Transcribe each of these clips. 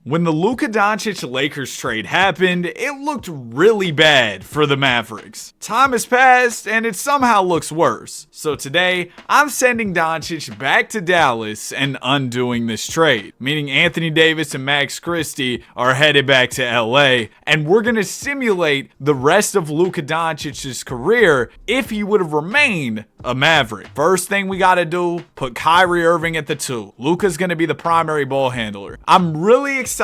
When the Luka Doncic Lakers trade happened, it looked really bad for the Mavericks. Time has passed and it somehow looks worse. So today, I'm sending Doncic back to Dallas and undoing this trade. Meaning Anthony Davis and Max Christie are headed back to LA, and we're going to simulate the rest of Luka Doncic's career if he would have remained a Maverick. First thing we got to do, put Kyrie Irving at the 2. Luka's going to be the primary ball handler. I'm really excited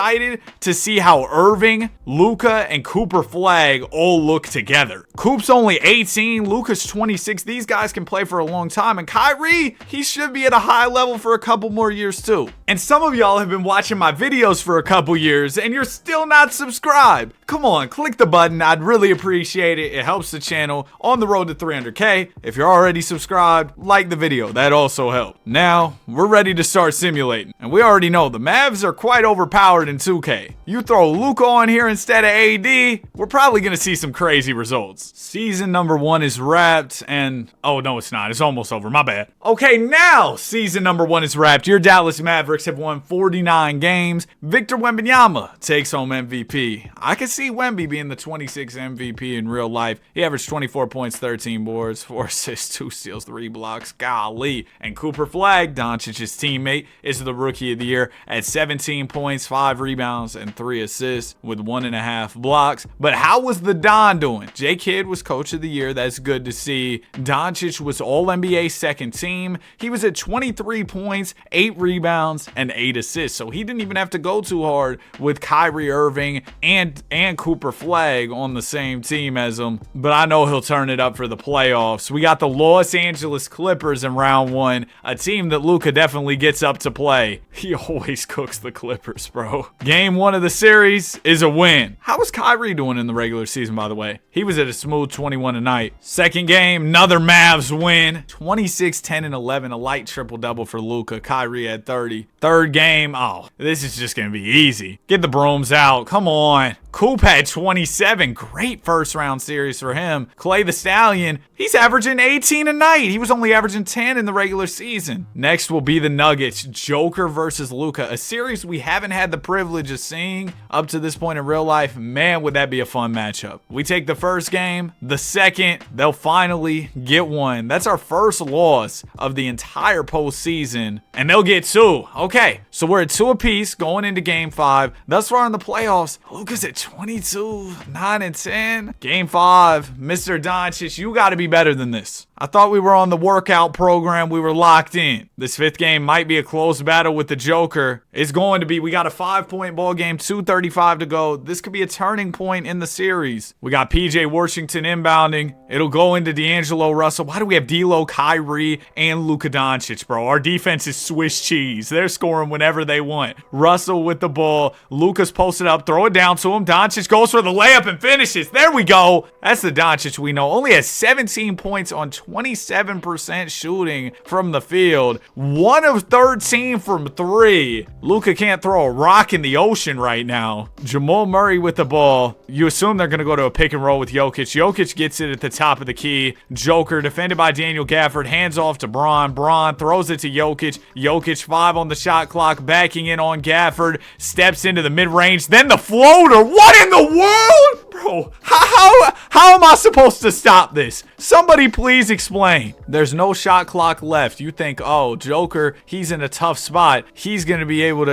to see how Irving, Luka, and Cooper Flag all look together. Coop's only 18, Luka's 26. These guys can play for a long time, and Kyrie, he should be at a high level for a couple more years too. And some of y'all have been watching my videos for a couple years and you're still not subscribed. Come on, click the button. I'd really appreciate it. It helps the channel on the road to 300K. If you're already subscribed, like the video. That also helps. Now, we're ready to start simulating. And we already know the Mavs are quite overpowered in 2K. You throw Luka on here instead of AD, we're probably going to see some crazy results. Season number 1 is wrapped and... oh, no, it's not. It's almost over. My bad. Okay, now season number 1 is wrapped. Your Dallas Mavericks have won 49 games. Victor Wembanyama takes home MVP. I can see Wemby being the 26th MVP in real life. He averaged 24 points, 13 boards, 4 assists, 2 steals, 3 blocks. Golly. And Cooper Flag, Doncic's teammate, is the Rookie of the Year at 17 points, 5 rebounds, and 3 assists with 1.5 blocks. But how was the Don doing? J Kidd was Coach of the Year. That's good to see. Doncic was All-NBA second team. He was at 23 points, 8 rebounds, and 8 assists. So he didn't even have to go too hard with Kyrie Irving and Cooper Flag on the same team as him. But I know he'll turn it up for the playoffs. We got the Los Angeles Clippers in round 1, a team that Luka definitely gets up to play. He always cooks the Clippers, bro. Game 1 of the series is a win. How was Kyrie doing in the regular season, by the way? He was at a smooth 21 a night. Second game, another Mavs win. 26, 10, and 11, a light triple-double for Luka. Kyrie at 30. Third game, oh, this is just going to be easy. Get the brooms out. Come on. Coop had 27. Great first round series for him. Clay the Stallion, he's averaging 18 a night. He was only averaging 10 in the regular season. Next will be the Nuggets. Joker versus Luka. A series we haven't had the privilege of seeing up to this point in real life. Man, would that be a fun matchup. We take the first game. The second, they'll finally get one. That's our first loss of the entire postseason. And they'll get 2. Okay, so we're at 2 apiece going into game 5. Thus far in the playoffs, Luka's at 22, 9, and 10. Game 5, Mr. Doncic, you got to be better than this. I thought we were on the workout program. We were locked in. This 5th game might be a close battle with the Joker. It's going to be. We got a 5-point ball game, 2:35 to go. This could be a turning point in the series. We got PJ Washington inbounding. It'll go into D'Angelo Russell. Why do we have D'Lo, Kyrie, and Luka Doncic, bro? Our defense is Swiss cheese. They're scoring whenever they want. Russell with the ball. Luka's posted up. Throw it down to him. Doncic goes for the layup and finishes. There we go. That's the Doncic we know. Only has 17 points on 27% shooting from the field. 1 of 13 from 3. Luka can't throw a rock in the ocean right now. Jamal Murray with the ball. You assume they're going to go to a pick and roll with Jokic. Jokic gets it at the top of the key. Joker defended by Daniel Gafford. Hands off to Bron. Bron throws it to Jokic. Jokic 5 on the shot clock. Backing in on Gafford. Steps into the mid-range. Then the floater. What in the world? Bro, how am I supposed to stop this? Somebody please explain. There's no shot clock left. You think, oh, Joker, he's in a tough spot. He's not gonna be able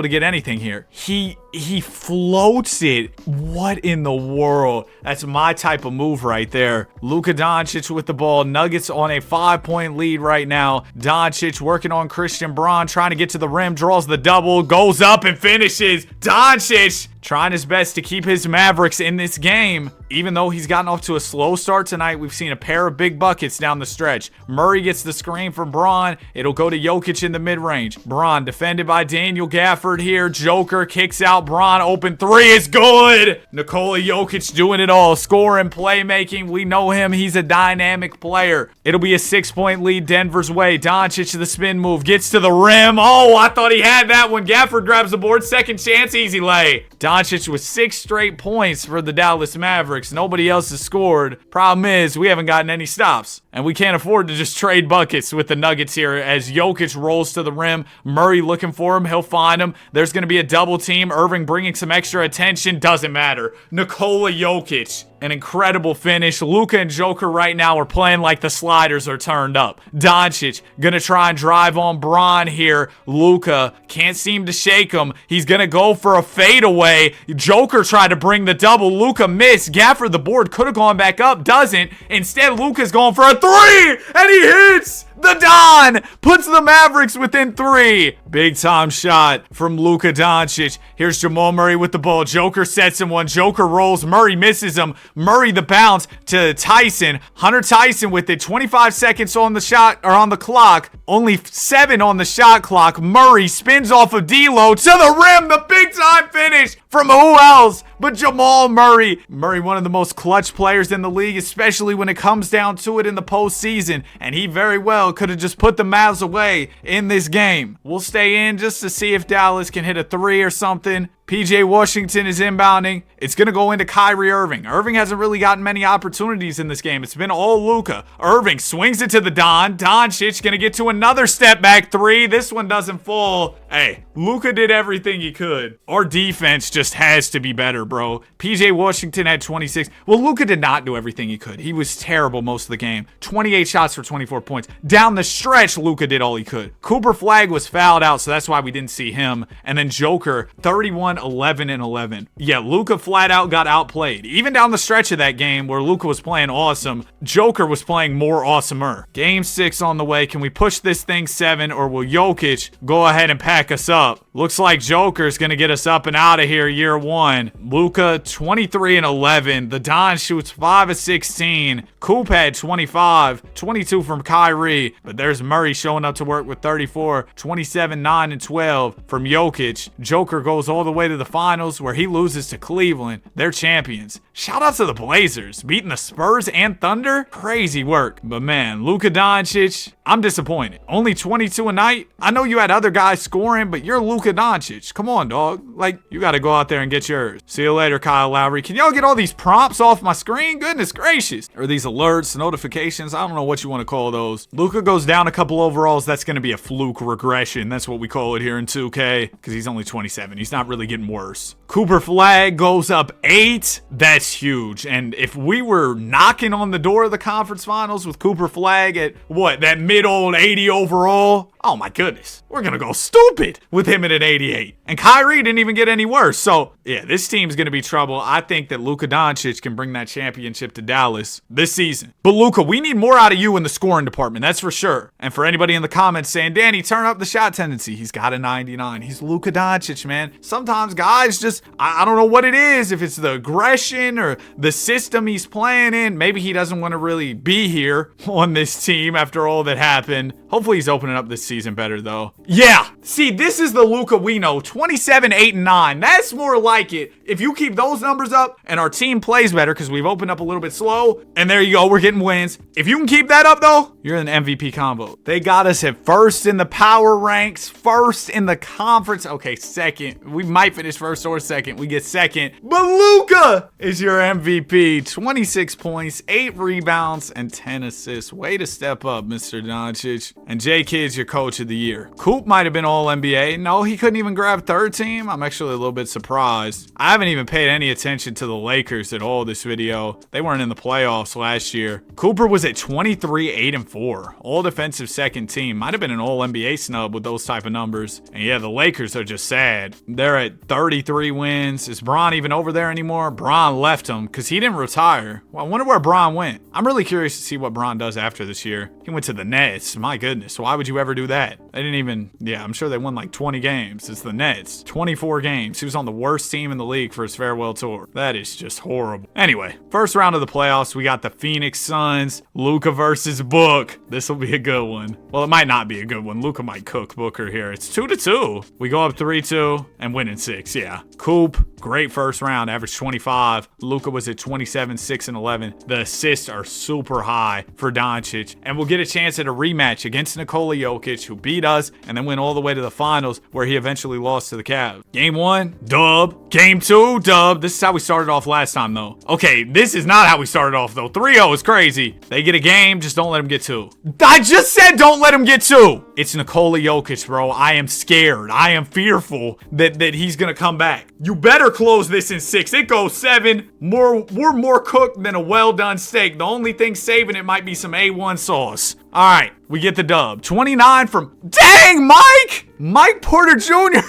to get anything here. He floats it. What in the world? That's my type of move right there. Luka Doncic with the ball. Nuggets on a 5-point lead right now. Doncic working on Christian Braun, trying to get to the rim, draws the double, goes up and finishes. Doncic trying his best to keep his Mavericks in this game. Even though he's gotten off to a slow start tonight, we've seen a pair of big buckets down the stretch. Murray gets the screen from Braun. It'll go to Jokic in the mid-range. Braun defended by Daniel Gafford here. Joker kicks out. Braun open 3 is good. Nikola Jokic doing it all. Scoring, playmaking. We know him. He's a dynamic player. It'll be a 6-point lead Denver's way. Doncic to the spin move. Gets to the rim. Oh, I thought he had that one. Gafford grabs the board. Second chance. Easy lay. Doncic with 6 straight points for the Dallas Mavericks. Nobody else has scored. Problem is, we haven't gotten any stops. And we can't afford to just trade buckets with the Nuggets here as Jokic rolls to the rim. Murray looking for him. He'll find him. There's going to be a double team. Irving bringing some extra attention. Doesn't matter. Nikola Jokic. An incredible finish. Luka and Joker right now are playing like the sliders are turned up. Doncic gonna try and drive on Bron here. Luka can't seem to shake him. He's gonna go for a fadeaway. Joker tried to bring the double. Luka missed. Gafford, the board, could have gone back up. Doesn't. Instead, Luka's going for a 3, and he hits! The Don puts the Mavericks within 3. Big time shot from Luka Doncic. Here's Jamal Murray with the ball. Joker sets him one. Joker rolls. Murray misses him. Murray the bounce to Tyson. Hunter Tyson with it. 25 seconds on the shot or on the clock. Only 7 on the shot clock. Murray spins off of D'Lo to the rim. The big time finish from who else but Jamal Murray. Murray, one of the most clutch players in the league, especially when it comes down to it in the postseason. And he very well could have just put the Mavs away in this game. We'll stay in just to see if Dallas can hit a 3 or something. PJ Washington is inbounding. It's going to go into Kyrie Irving. Irving hasn't really gotten many opportunities in this game. It's been all Luka. Irving swings it to the Don. Doncic going to get to another step back 3. This one doesn't fall. Hey, Luka did everything he could. Our defense just has to be better, bro. PJ Washington had 26. Well, Luka did not do everything he could. He was terrible most of the game. 28 shots for 24 points. Down the stretch, Luka did all he could. Cooper Flag was fouled out, so that's why we didn't see him. And then Joker, 31, 11, and 11. Yeah, Luka flat out got outplayed. Even down the stretch of that game where Luka was playing awesome, Joker was playing more awesomer. Game 6 on the way. Can we push this thing 7, or will Jokic go ahead and pack us up? Looks like Joker's gonna get us up and out of here year 1. Luka, 23 and 11. The Don shoots 5 of 16. Coop had 25. 22 from Kyrie. But there's Murray showing up to work with 34. 27, 9, and 12 from Jokic. Joker goes all the way to the finals where he loses to Cleveland. They're champions. Shout out to the Blazers. Beating the Spurs and Thunder. Crazy work. But man, Luka Doncic, I'm disappointed. Only 22 a night. I know you had other guys scoring, but you're Luka Doncic. Come on, dog. Like, you got to go out there and get yours. See you later, Kyle Lowry. Can y'all get all these prompts off my screen? Goodness gracious. Or these alerts, notifications. I don't know what you want to call those. Luka goes down a couple overalls. That's going to be a fluke regression. That's what we call it here in 2K because he's only 27. He's not really getting worse. Cooper Flag goes up 8. That's huge. And if we were knocking on the door of the conference finals with Cooper Flag at what, that mid-old 80 overall, oh my goodness, we're gonna go stupid with him at an 88. And Kyrie didn't even get any worse. So yeah, this team's gonna be trouble. I think that Luka Doncic can bring that championship to Dallas this season. But Luka, we need more out of you in the scoring department, that's for sure. And for anybody in the comments saying, Danny, turn up the shot tendency, he's got a 99. He's Luka Doncic, man. Sometimes guys just, I don't know what it is, if it's the aggression or the system he's playing in. Maybe he doesn't want to really be here on this team after all that happened. Hopefully he's opening up this season better though. Yeah, see, this is the Luka we know. 27, 8, and 9. That's more like it. If you keep those numbers up and our team plays better because we've opened up a little bit slow, and there you go, we're getting wins. If you can keep that up though, you're in the MVP combo. They got us at first in the power ranks, first in the conference. Okay, second. We might finish first or second. We get second. But Luka is your MVP. 26 points, 8 rebounds, and 10 assists. Way to step up, Mr. Doncic. And J-Kid's your coach of the year. Coop might have been all NBA. No, he couldn't even grab third team. I'm actually a little bit surprised. I haven't even paid any attention to the Lakers at all this video. They weren't in the playoffs last year. Cooper was at 23, 8, and 4. All defensive second team. Might have been an all NBA snub with those type of numbers. And yeah, the Lakers are just sad. They're at 33 wins. Is Bron even over there anymore? Bron left him because he didn't retire. Well, I wonder where Bron went. I'm really curious to see what Bron does after this year. He went to the Nets. My goodness. Why would you ever do that? They didn't even, yeah, I'm sure they won like 20 games. It's the Nets. 24 games. He was on the worst team in the league for his farewell tour. That is just horrible. Anyway, first round of the playoffs, we got the Phoenix Suns. Luka versus Book. This will be a good one. Well, it might not be a good one. Luka might cook Booker here. It's 2-2. We go up 3-2 and win in 6. Yeah. Coop Great first round, averaged 25. Luka was at 27, 6, and 11. The assists are super high for Doncic, and we'll get a chance at a rematch against Nikola Jokic, who beat us and then went all the way to the finals, where he eventually lost to the Cavs. Game 1, dub. Game 2, dub. This is how we started off last time, though. Okay, this is not how we started off, though. 3-0 is crazy. They get a game, just don't let them get 2. I just said don't let them get 2. It's Nikola Jokic, bro. I am scared. I am fearful that he's going to come back. You better close this in 6. It goes 7. We're more cooked than a well-done steak. The only thing saving it might be some A1 sauce. All right, we get the dub. 29 from... Dang, Mike! Mike Porter Jr.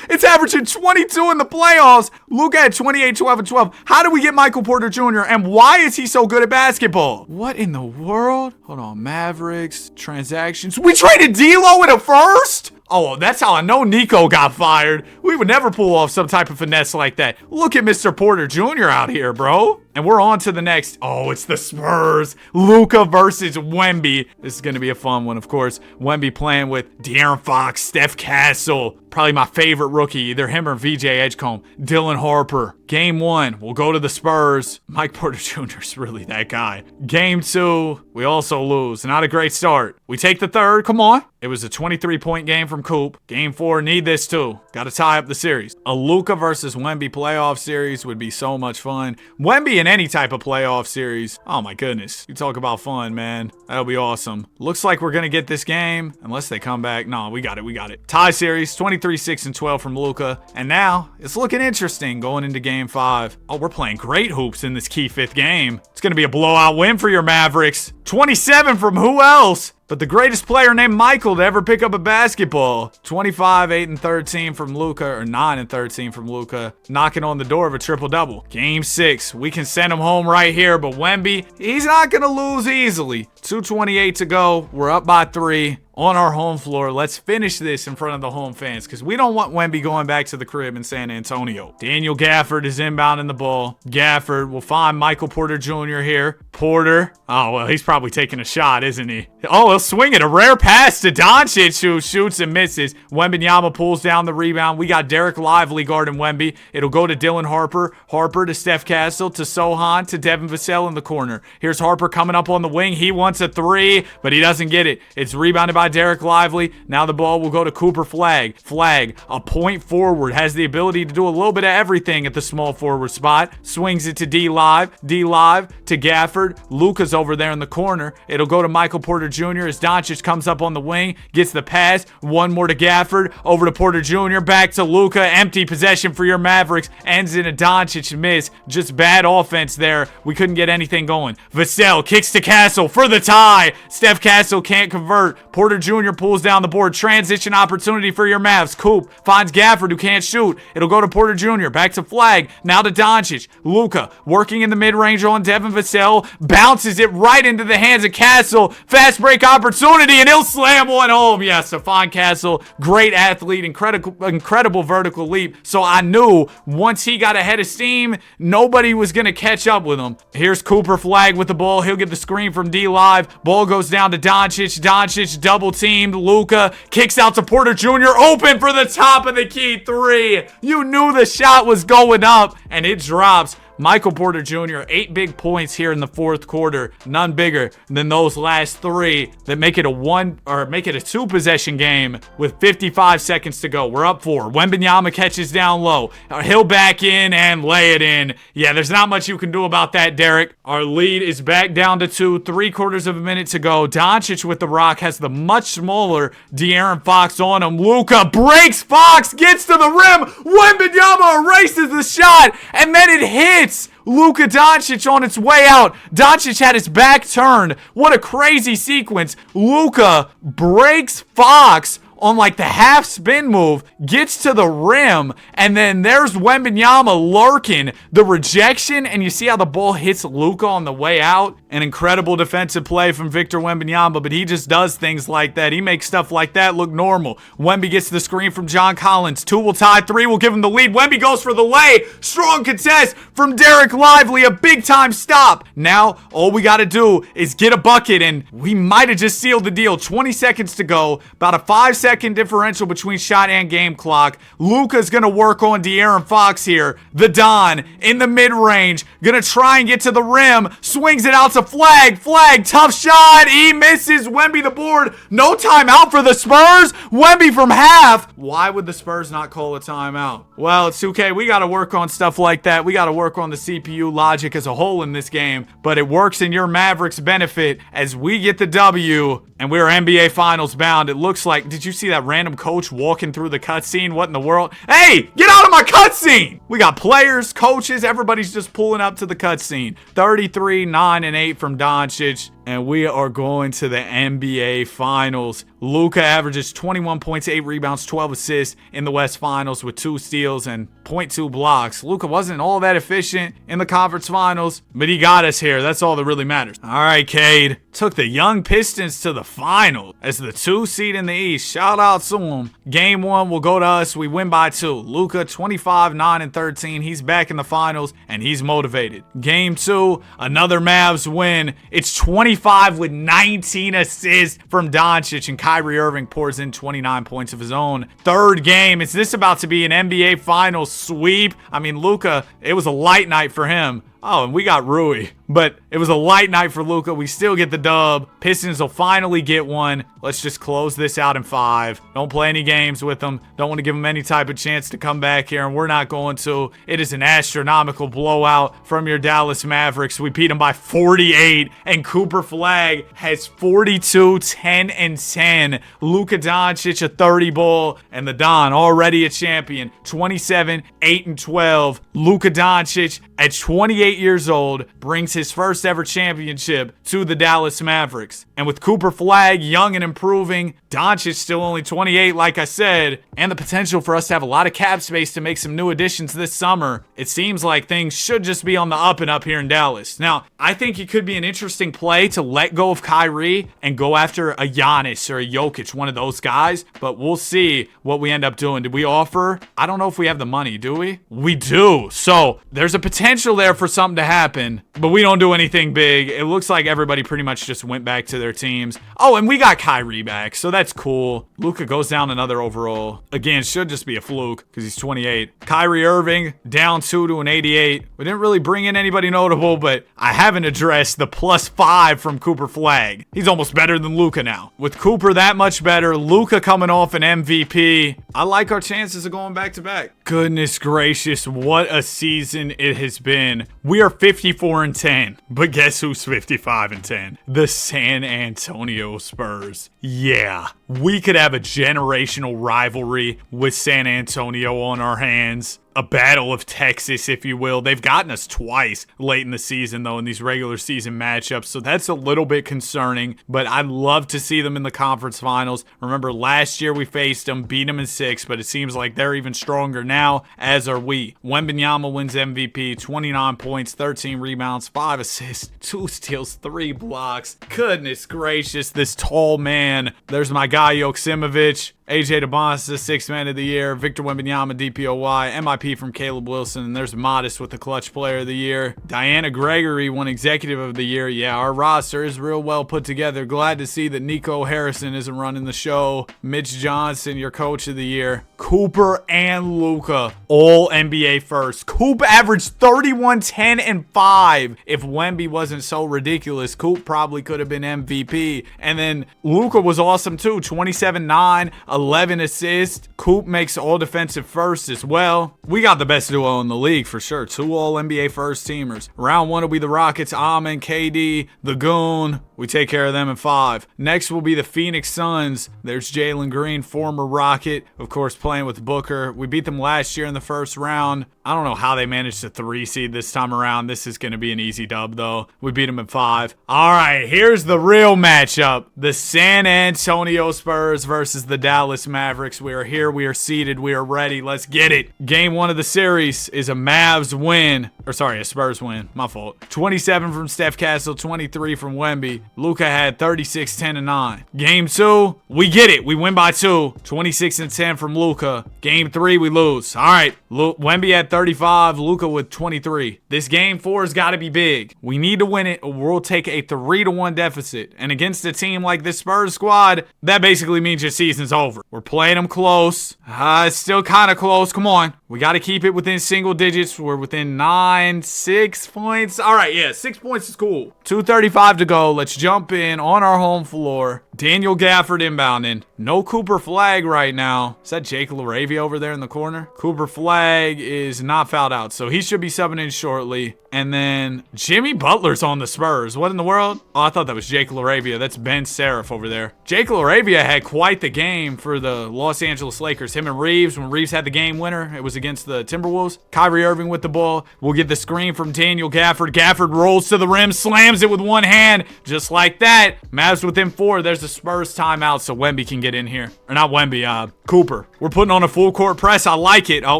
It's averaging 22 in the playoffs. Luka had 28, 12, and 12. How do we get Michael Porter Jr., and why is he so good at basketball? What in the world? Hold on, Mavericks, transactions. We traded D'Lo in a first? Oh, that's how I know Nico got fired. We would never pull off some type of finesse like that. Look at Mr. Porter Jr. out here, bro. And we're on to the next. Oh, it's the Spurs. Luka versus Wemby. This is going to be a fun one, of course. Wemby playing with De'Aaron Fox, Steph Castle. Probably my favorite rookie, either him or VJ Edgecombe. Dylan Harper. Game 1, we'll go to the Spurs. Mike Porter Jr. is really that guy. Game 2, we also lose. Not a great start. We take the third. Come on. It was a 23-point game from Coop. Game 4, need this too. Got to tie up the series. A Luka versus Wemby playoff series would be so much fun. Wemby in any type of playoff series. Oh my goodness. You talk about fun, man. That'll be awesome. Looks like we're going to get this game unless they come back. No, we got it. We got it. Tie series, 23, 6, and 12 from Luka. And now it's looking interesting going into game 5. Oh, we're playing great hoops in this key 5th game. It's going to be a blowout win for your Mavericks. 27 from who else? But the greatest player named Michael to ever pick up a basketball. 25, 8, and 13 from Luka, or 9 and 13 from Luka, knocking on the door of a triple-double. Game 6, we can send him home right here, but Wemby, he's not going to lose easily. 2:28 to go. We're up by 3 on our home floor. Let's finish this in front of the home fans, because we don't want Wemby going back to the crib in San Antonio. Daniel Gafford is inbounding the ball. Gafford will find Michael Porter Jr. here. Porter. Oh, well, he's probably taking a shot, isn't he? Oh, he'll swing it. A rare pass to Doncic, who shoots and misses. Wembanyama pulls down the rebound. We got Derek Lively guarding Wemby. It'll go to Dylan Harper. Harper to Steph Castle, to Sohan, to Devin Vassell in the corner. Here's Harper coming up on the wing. He wants a 3, but he doesn't get it. It's rebounded by Derek Lively. Now the ball will go to Cooper Flagg. Flagg, a point forward, has the ability to do a little bit of everything at the small forward spot. Swings it to D-Live. D-Live to Gafford. Luka's over there in the corner. It'll go to Michael Porter Jr. as Doncic comes up on the wing. Gets the pass. One more to Gafford. Over to Porter Jr. Back to Luka. Empty possession for your Mavericks. Ends in a Doncic miss. Just bad offense there. We couldn't get anything going. Vassell kicks to Castle for the tie. Steph Castle can't convert. Porter Jr. pulls down the board. Transition opportunity for your Mavs. Coop finds Gafford, who can't shoot. It'll go to Porter Jr. Back to Flagg. Now to Doncic. Luka working in the mid-range on Devin Vassell. Bounces it right into the hands of Castle. Fast break opportunity, and he'll slam one home. Yes, Stephon Castle, great athlete, incredible vertical leap. So I knew once he got ahead of steam, nobody was going to catch up with him. Here's Cooper Flagg with the ball. He'll get the screen from D-Live. Ball goes down to Doncic. Doncic double teamed. Luka kicks out to Porter Jr. Open for the top of the key 3. You knew the shot was going up, and it drops. Michael Porter Jr., 8 big points here in the 4th quarter. None bigger than those last 3 that make it a 2-possession game with 55 seconds to go. We're up 4. Wembanyama catches down low. He'll back in and lay it in. Yeah, there's not much you can do about that, Derek. Our lead is back down to 2. 3/4 of a minute to go. Doncic with the rock has the much smaller De'Aaron Fox on him. Luka breaks Fox, gets to the rim. Wembanyama erases the shot, and then it hits Luka Doncic on its way out. Doncic had his back turned. What a crazy sequence. Luka breaks Fox on like the half spin move, gets to the rim, and then there's Wembanyama lurking. The rejection, and you see how the ball hits Luka on the way out. An incredible defensive play from Victor Wembanyama, but he just does things like that. He makes stuff like that look normal. Wemby gets the screen from John Collins. 2 will tie, 3 will give him the lead. Wemby goes for the lay. Strong contest from Derek Lively, a big-time stop. Now, all we got to do is get a bucket, and we might have just sealed the deal. 20 seconds to go. About a 5-second 2-second differential between shot and game clock. Luka's going to work on De'Aaron Fox here. The Don in the mid-range. Going to try and get to the rim. Swings it out to Flag. Flag, tough shot. He misses. Wemby the board. No timeout for the Spurs. Wemby from half. Why would the Spurs not call a timeout? Well, it's 2K. We got to work on stuff like that. We got to work on the CPU logic as a whole in this game. But it works in your Mavericks' benefit as we get the W. And we're NBA Finals bound. It looks like, did you see that random coach walking through the cutscene? What in the world? Hey, get out of my cutscene! We got players, coaches, everybody's just pulling up to the cutscene. 33, 9, and 8 from Doncic. And we are going to the NBA Finals. Luka averages 21 points, 8 rebounds, 12 assists in the West Finals with 2 steals and 0.2 blocks. Luka wasn't all that efficient in the Conference Finals, but he got us here. That's all that really matters. All right, Cade. Took the young Pistons to the final as the 2 seed in the East. Shout out to him. Game 1 will go to us. We win by 2. Luka 25, 9, and 13. He's back in the finals, and he's motivated. Game 2, another Mavs win. It's 25 with 19 assists from Doncic, and Kyrie Irving pours in 29 points of his own. Third game, is this about to be an NBA Finals sweep? I mean, Luka, it was a light night for him. Oh, and we got Rui. But it was a light night for Luka. We still get the dub. Pistons will finally get one. Let's just close this out in 5. Don't play any games with them. Don't want to give them any type of chance to come back here, and we're not going to. It is an astronomical blowout from your Dallas Mavericks. We beat them by 48, and Cooper Flag has 42, 10, and 10. Luka Doncic a 30 ball, and the Don already a champion. 27, 8, and 12. Luka Doncic at 28 years old brings his first ever championship to the Dallas Mavericks. And with Cooper Flag young and improving, Doncic still only 28 like I said, and the potential for us to have a lot of cap space to make some new additions this summer, it seems like things should just be on the up and up here in Dallas. Now, I think it could be an interesting play to let go of Kyrie and go after a Giannis or a Jokic, one of those guys, but we'll see what we end up doing. Did we offer? I don't know if we have the money, do we? We do. So there's a potential there for something to happen, but we don't do anything big. It looks like everybody pretty much just went back to their teams. Oh, and we got Kyrie back, so that's cool. Luka goes down another overall. Again, should just be a fluke because he's 28. Kyrie Irving down 2 to an 88. We didn't really bring in anybody notable, but I haven't addressed the +5 from Cooper Flag. He's almost better than Luka now. With Cooper that much better, Luka coming off an MVP, I like our chances of going back to back. Goodness gracious, what a season it has been. We are 54 and 10, but guess who's 55 and 10? The San Antonio Spurs. Yeah, we could have a generational rivalry with San Antonio on our hands. A battle of Texas, if you will. They've gotten us twice late in the season, though, in these regular season matchups, so that's a little bit concerning, but I'd love to see them in the conference finals. Remember, last year we faced them, beat them in 6, but it seems like they're even stronger now, as are we. Wembanyama wins MVP, 29 points, 13 rebounds, 5 assists, 2 steals, 3 blocks. Goodness gracious, this tall man. There's my guy, Joksimovic. AJ DeBon's the 6th man of the year. Victor Wembanyama, DPOY. MIP from Caleb Wilson. And there's Modest with the clutch player of the year. Diana Gregory won executive of the year. Yeah, our roster is real well put together. Glad to see that Nico Harrison isn't running the show. Mitch Johnson, your coach of the year. Cooper and Luka, all NBA first. Coop averaged 31, 10, and 5. If Wemby wasn't so ridiculous, Coop probably could have been MVP. And then Luka was awesome too. 27, 9, 11 assists. Coop makes all defensive first as well. We got the best duo in the league for sure. 2 all NBA first teamers. Round 1 will be the Rockets, Amen, KD, the Goon. We take care of them in 5. Next will be the Phoenix Suns. There's Jalen Green, former Rocket, of course, playing with Booker. We beat them last year in the first round. I don't know how they managed to 3 seed this time around. This is going to be an easy dub, though. We beat them in 5. All right, here's the real matchup. The San Antonio Spurs versus the Dallas Mavericks. We are here. We are seated. We are ready. Let's get it. Game 1 of the series is a Mavs win. Or sorry, a Spurs win. My fault. 27 from Steph Castle, 23 from Wemby. Luka had 36, 10, and 9. Game 2, we get it. We win by 2. 26 and 10 from Luka. Game 3, we lose. All right, Wemby had 35, Luka with 23. This game 4 has got to be big. We need to win it, or we'll take a 3-1 deficit. And against a team like this Spurs squad, that basically means your season's over. We're playing them close. It's still kind of close. Come on. We got to keep it within single digits. We're within 6 points. All right, yeah, 6 points is cool. 2:35 to go. Let's jump in on our home floor. Daniel Gafford inbounding. No Cooper Flag right now. Is that Jake LaRavia over there in the corner? Cooper Flag is not fouled out, so he should be subbing in shortly. And then Jimmy Butler's on the Spurs. What in the world? Oh, I thought that was Jake LaRavia. That's Ben Seraph over there. Jake LaRavia had quite the game for the Los Angeles Lakers. Him and Reeves, when Reeves had the game winner, it was against the Timberwolves. Kyrie Irving with the ball. We'll get the screen from Daniel Gafford. Gafford rolls to the rim, slams it with one hand. Just like that. Mavs within 4. There's a Spurs timeout, so Wemby can get in here. Or not Wemby, Cooper. We're putting on a full court press. I like it. Oh,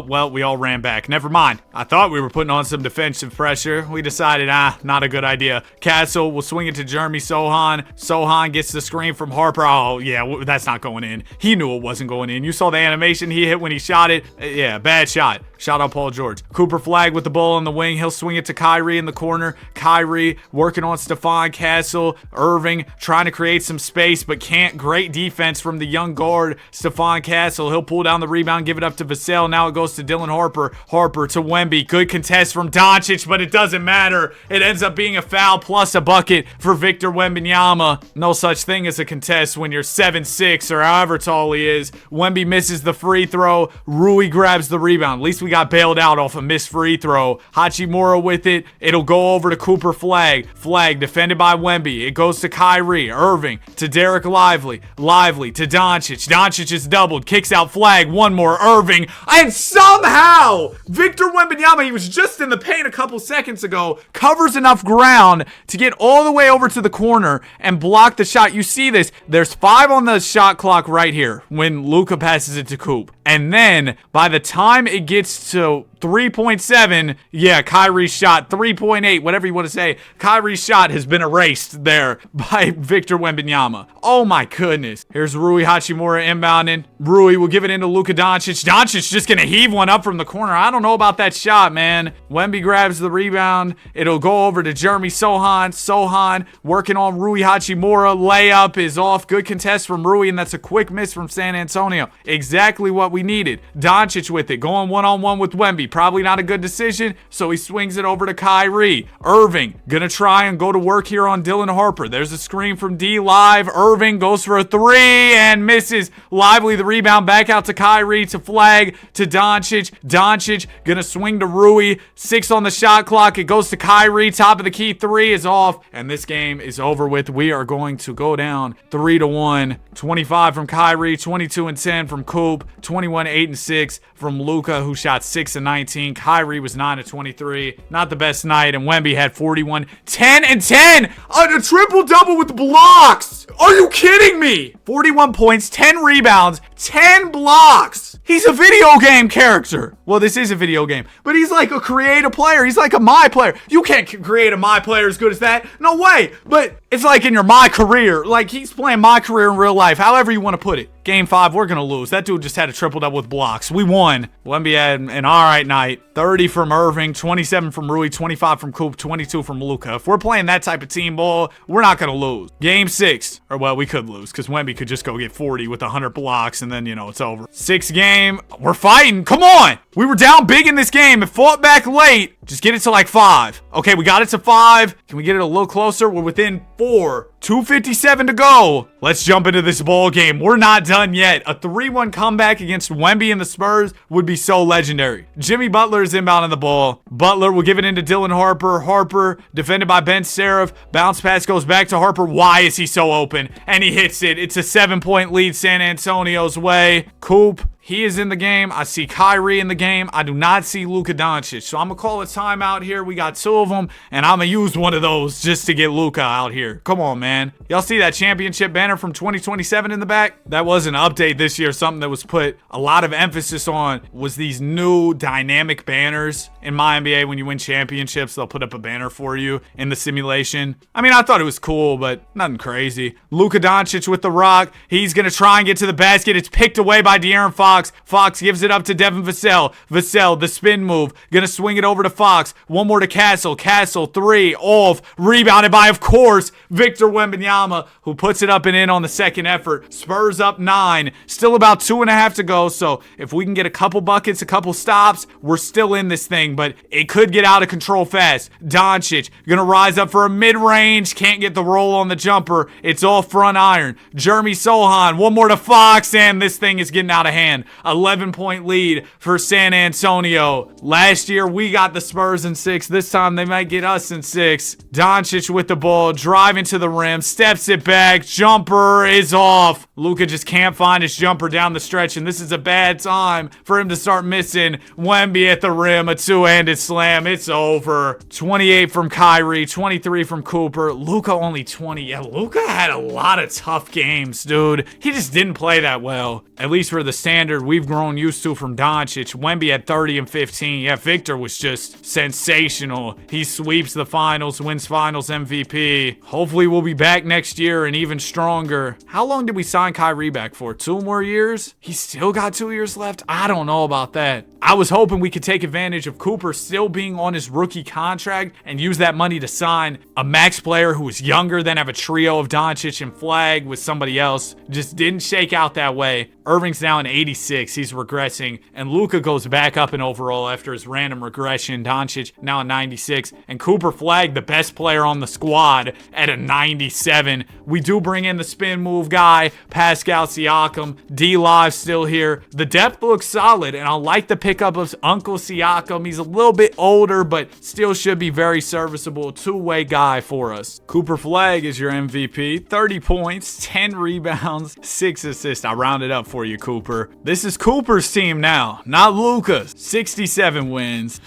well, we all ran back. Never mind. I thought we were putting on some defensive pressure. We decided, not a good idea. Castle will swing it to Jeremy Sohan. Sohan gets the screen from Harper. Oh, yeah, that's not going in. He knew it wasn't going in. You saw the animation he hit when he shot it. Yeah, bad shot. Shout out Paul George. Cooper Flag with the ball on the wing. He'll swing it to Kyrie in the corner. Kyrie working on Stephon Castle. Irving trying to create some space, but can't. Great defense from the young guard, Stephon Castle. He'll pull down the rebound, give it up to Vassell. Now it goes to Dylan Harper. Harper to Wemby. Good contest from Doncic, but it doesn't matter. It ends up being a foul plus a bucket for Victor Wembanyama. No such thing as a contest when you're 7'6" or however tall he is. Wemby misses the free throw. Rui grabs the rebound. At least we got bailed out off a missed free throw. Hachimura with it. It'll go over to Cooper Flag. Flag defended by Wemby. It goes to Kyrie. Irving to Derek Lively. Lively to Doncic. Doncic is doubled. Kicks out Flag. One more. Irving. And somehow, Victor Wembanyama, he was just in the paint a couple seconds ago, covers enough ground to get all the way over to the corner and block the shot. You see this. There's 5 on the shot clock right here when Luka passes it to Coop. And then by the time it gets to 3.7, yeah, Kyrie's shot, 3.8, whatever you want to say, Kyrie's shot has been erased there by Victor Wembanyama. Oh my goodness. Here's Rui Hachimura inbounding. Rui will give it into Luka Doncic. Doncic just gonna heave one up from the corner. I don't know about that shot, man. Wemby grabs the rebound. It'll go over to Jeremy Sohan. Sohan working on Rui Hachimura. Layup is off. Good contest from Rui, and that's a quick miss from San Antonio. Exactly what we needed. Doncic with it, going one-on-one with Wemby. Probably not a good decision, so he swings it over to Kyrie. Irving gonna try and go to work here on Dylan Harper. There's a screen from D Live. Irving goes for a 3 and misses. Lively the rebound, back out to Kyrie, to Flag, to Doncic. Doncic gonna swing to Rui. 6 on the shot clock. It goes to Kyrie. Top of the key 3 is off, and this game is over with. We are going to go down 3-1. 25 from Kyrie, 22 and 10 from Coop, 21, 8 and 6 from Luka, who shot 6 and 19. Kyrie was 9 and 23. Not the best night, and Wemby had 41, 10 and 10. A triple-double with blocks. Are you kidding me? 41 points, 10 rebounds, 10 blocks. He's a video game character. Well, this is a video game, but he's like a creative player. He's like a my player. You can't create a my player as good as that. No way. But it's like in your my career. Like he's playing my career in real life, however you want to put it. Game 5, we're going to lose. That dude just had a triple-double with blocks. We won. Wemby had an all right night. 30 from Irving, 27 from Rui, 25 from Coop, 22 from Luka. If we're playing that type of team ball, we're not going to lose. Game 6. Or, well, we could lose because Wemby could just go get 40 with 100 blocks and then, you know, it's over. 6th game. We're fighting. Come on. We were down big in this game and fought back late. Just get it to like 5. Okay, we got it to 5. Can we get it a little closer? We're within 4. 2:57 to go. Let's jump into this ball game. We're not done yet. A 3-1 comeback against Wemby and the Spurs would be so legendary. Jimmy Butler is inbounding the ball. Butler will give it into Dylan Harper. Harper defended by Ben Seraph. Bounce pass goes back to Harper. Why is he so open? And he hits it. It's a 7-point lead San Antonio's way. Coop He is in the game. I see Kyrie in the game. I do not see Luka Doncic. So I'm going to call a timeout here. We got 2 of them, and I'm going to use one of those just to get Luka out here. Come on, man. Y'all see that championship banner from 2027 in the back? That was an update this year. Something that was put a lot of emphasis on was these new dynamic banners in my NBA. When you win championships, they'll put up a banner for you in the simulation. I mean, I thought it was cool, but nothing crazy. Luka Doncic with the rock. He's going to try and get to the basket. It's picked away by De'Aaron Fox. Fox gives it up to Devin Vassell. Vassell, the spin move. Gonna swing it over to Fox. One more to Castle. Castle, 3, off. Rebounded by, of course, Victor Wembanyama, who puts it up and in on the second effort. Spurs up 9. Still about 2.5 to go, so if we can get a couple buckets, a couple stops, we're still in this thing, but it could get out of control fast. Doncic gonna rise up for a mid-range. Can't get the roll on the jumper. It's all front iron. Jeremy Sohan, one more to Fox, and this thing is getting out of hand. 11-point lead for San Antonio. Last year, we got the Spurs in 6. This time, they might get us in 6. Doncic with the ball, driving to the rim, steps it back. Jumper is off. Luka just can't find his jumper down the stretch, and this is a bad time for him to start missing. Wemby at the rim, a two-handed slam. It's over. 28 from Kyrie, 23 from Cooper. Luka only 20. Yeah, Luka had a lot of tough games, dude. He just didn't play that well, at least for the standard we've grown used to from Doncic. Wemby had 30 and 15. Yeah, Victor was just sensational. He sweeps the finals, wins finals MVP. Hopefully we'll be back next year and even stronger. How long did we sign Kyrie back for? 2 more years? He's still got 2 years left? I don't know about that. I was hoping we could take advantage of Cooper still being on his rookie contract and use that money to sign a max player who was younger, then have a trio of Doncic and Flag with somebody else. Just didn't shake out that way. Irving's now in 86. He's regressing. And Luka goes back up in overall after his random regression. Doncic now at 96. And Cooper Flag, the best player on the squad, at a 97. We do bring in the spin move guy, Pascal Siakam. D-Live still here. The depth looks solid, and I like the pickup of Uncle Siakam. He's a little bit older, but still should be very serviceable. Two-way guy for us. Cooper Flag is your MVP. 30 points, 10 rebounds, 6 assists. I rounded up for you, Cooper. This is Cooper's team now, not Luka's. 67 wins.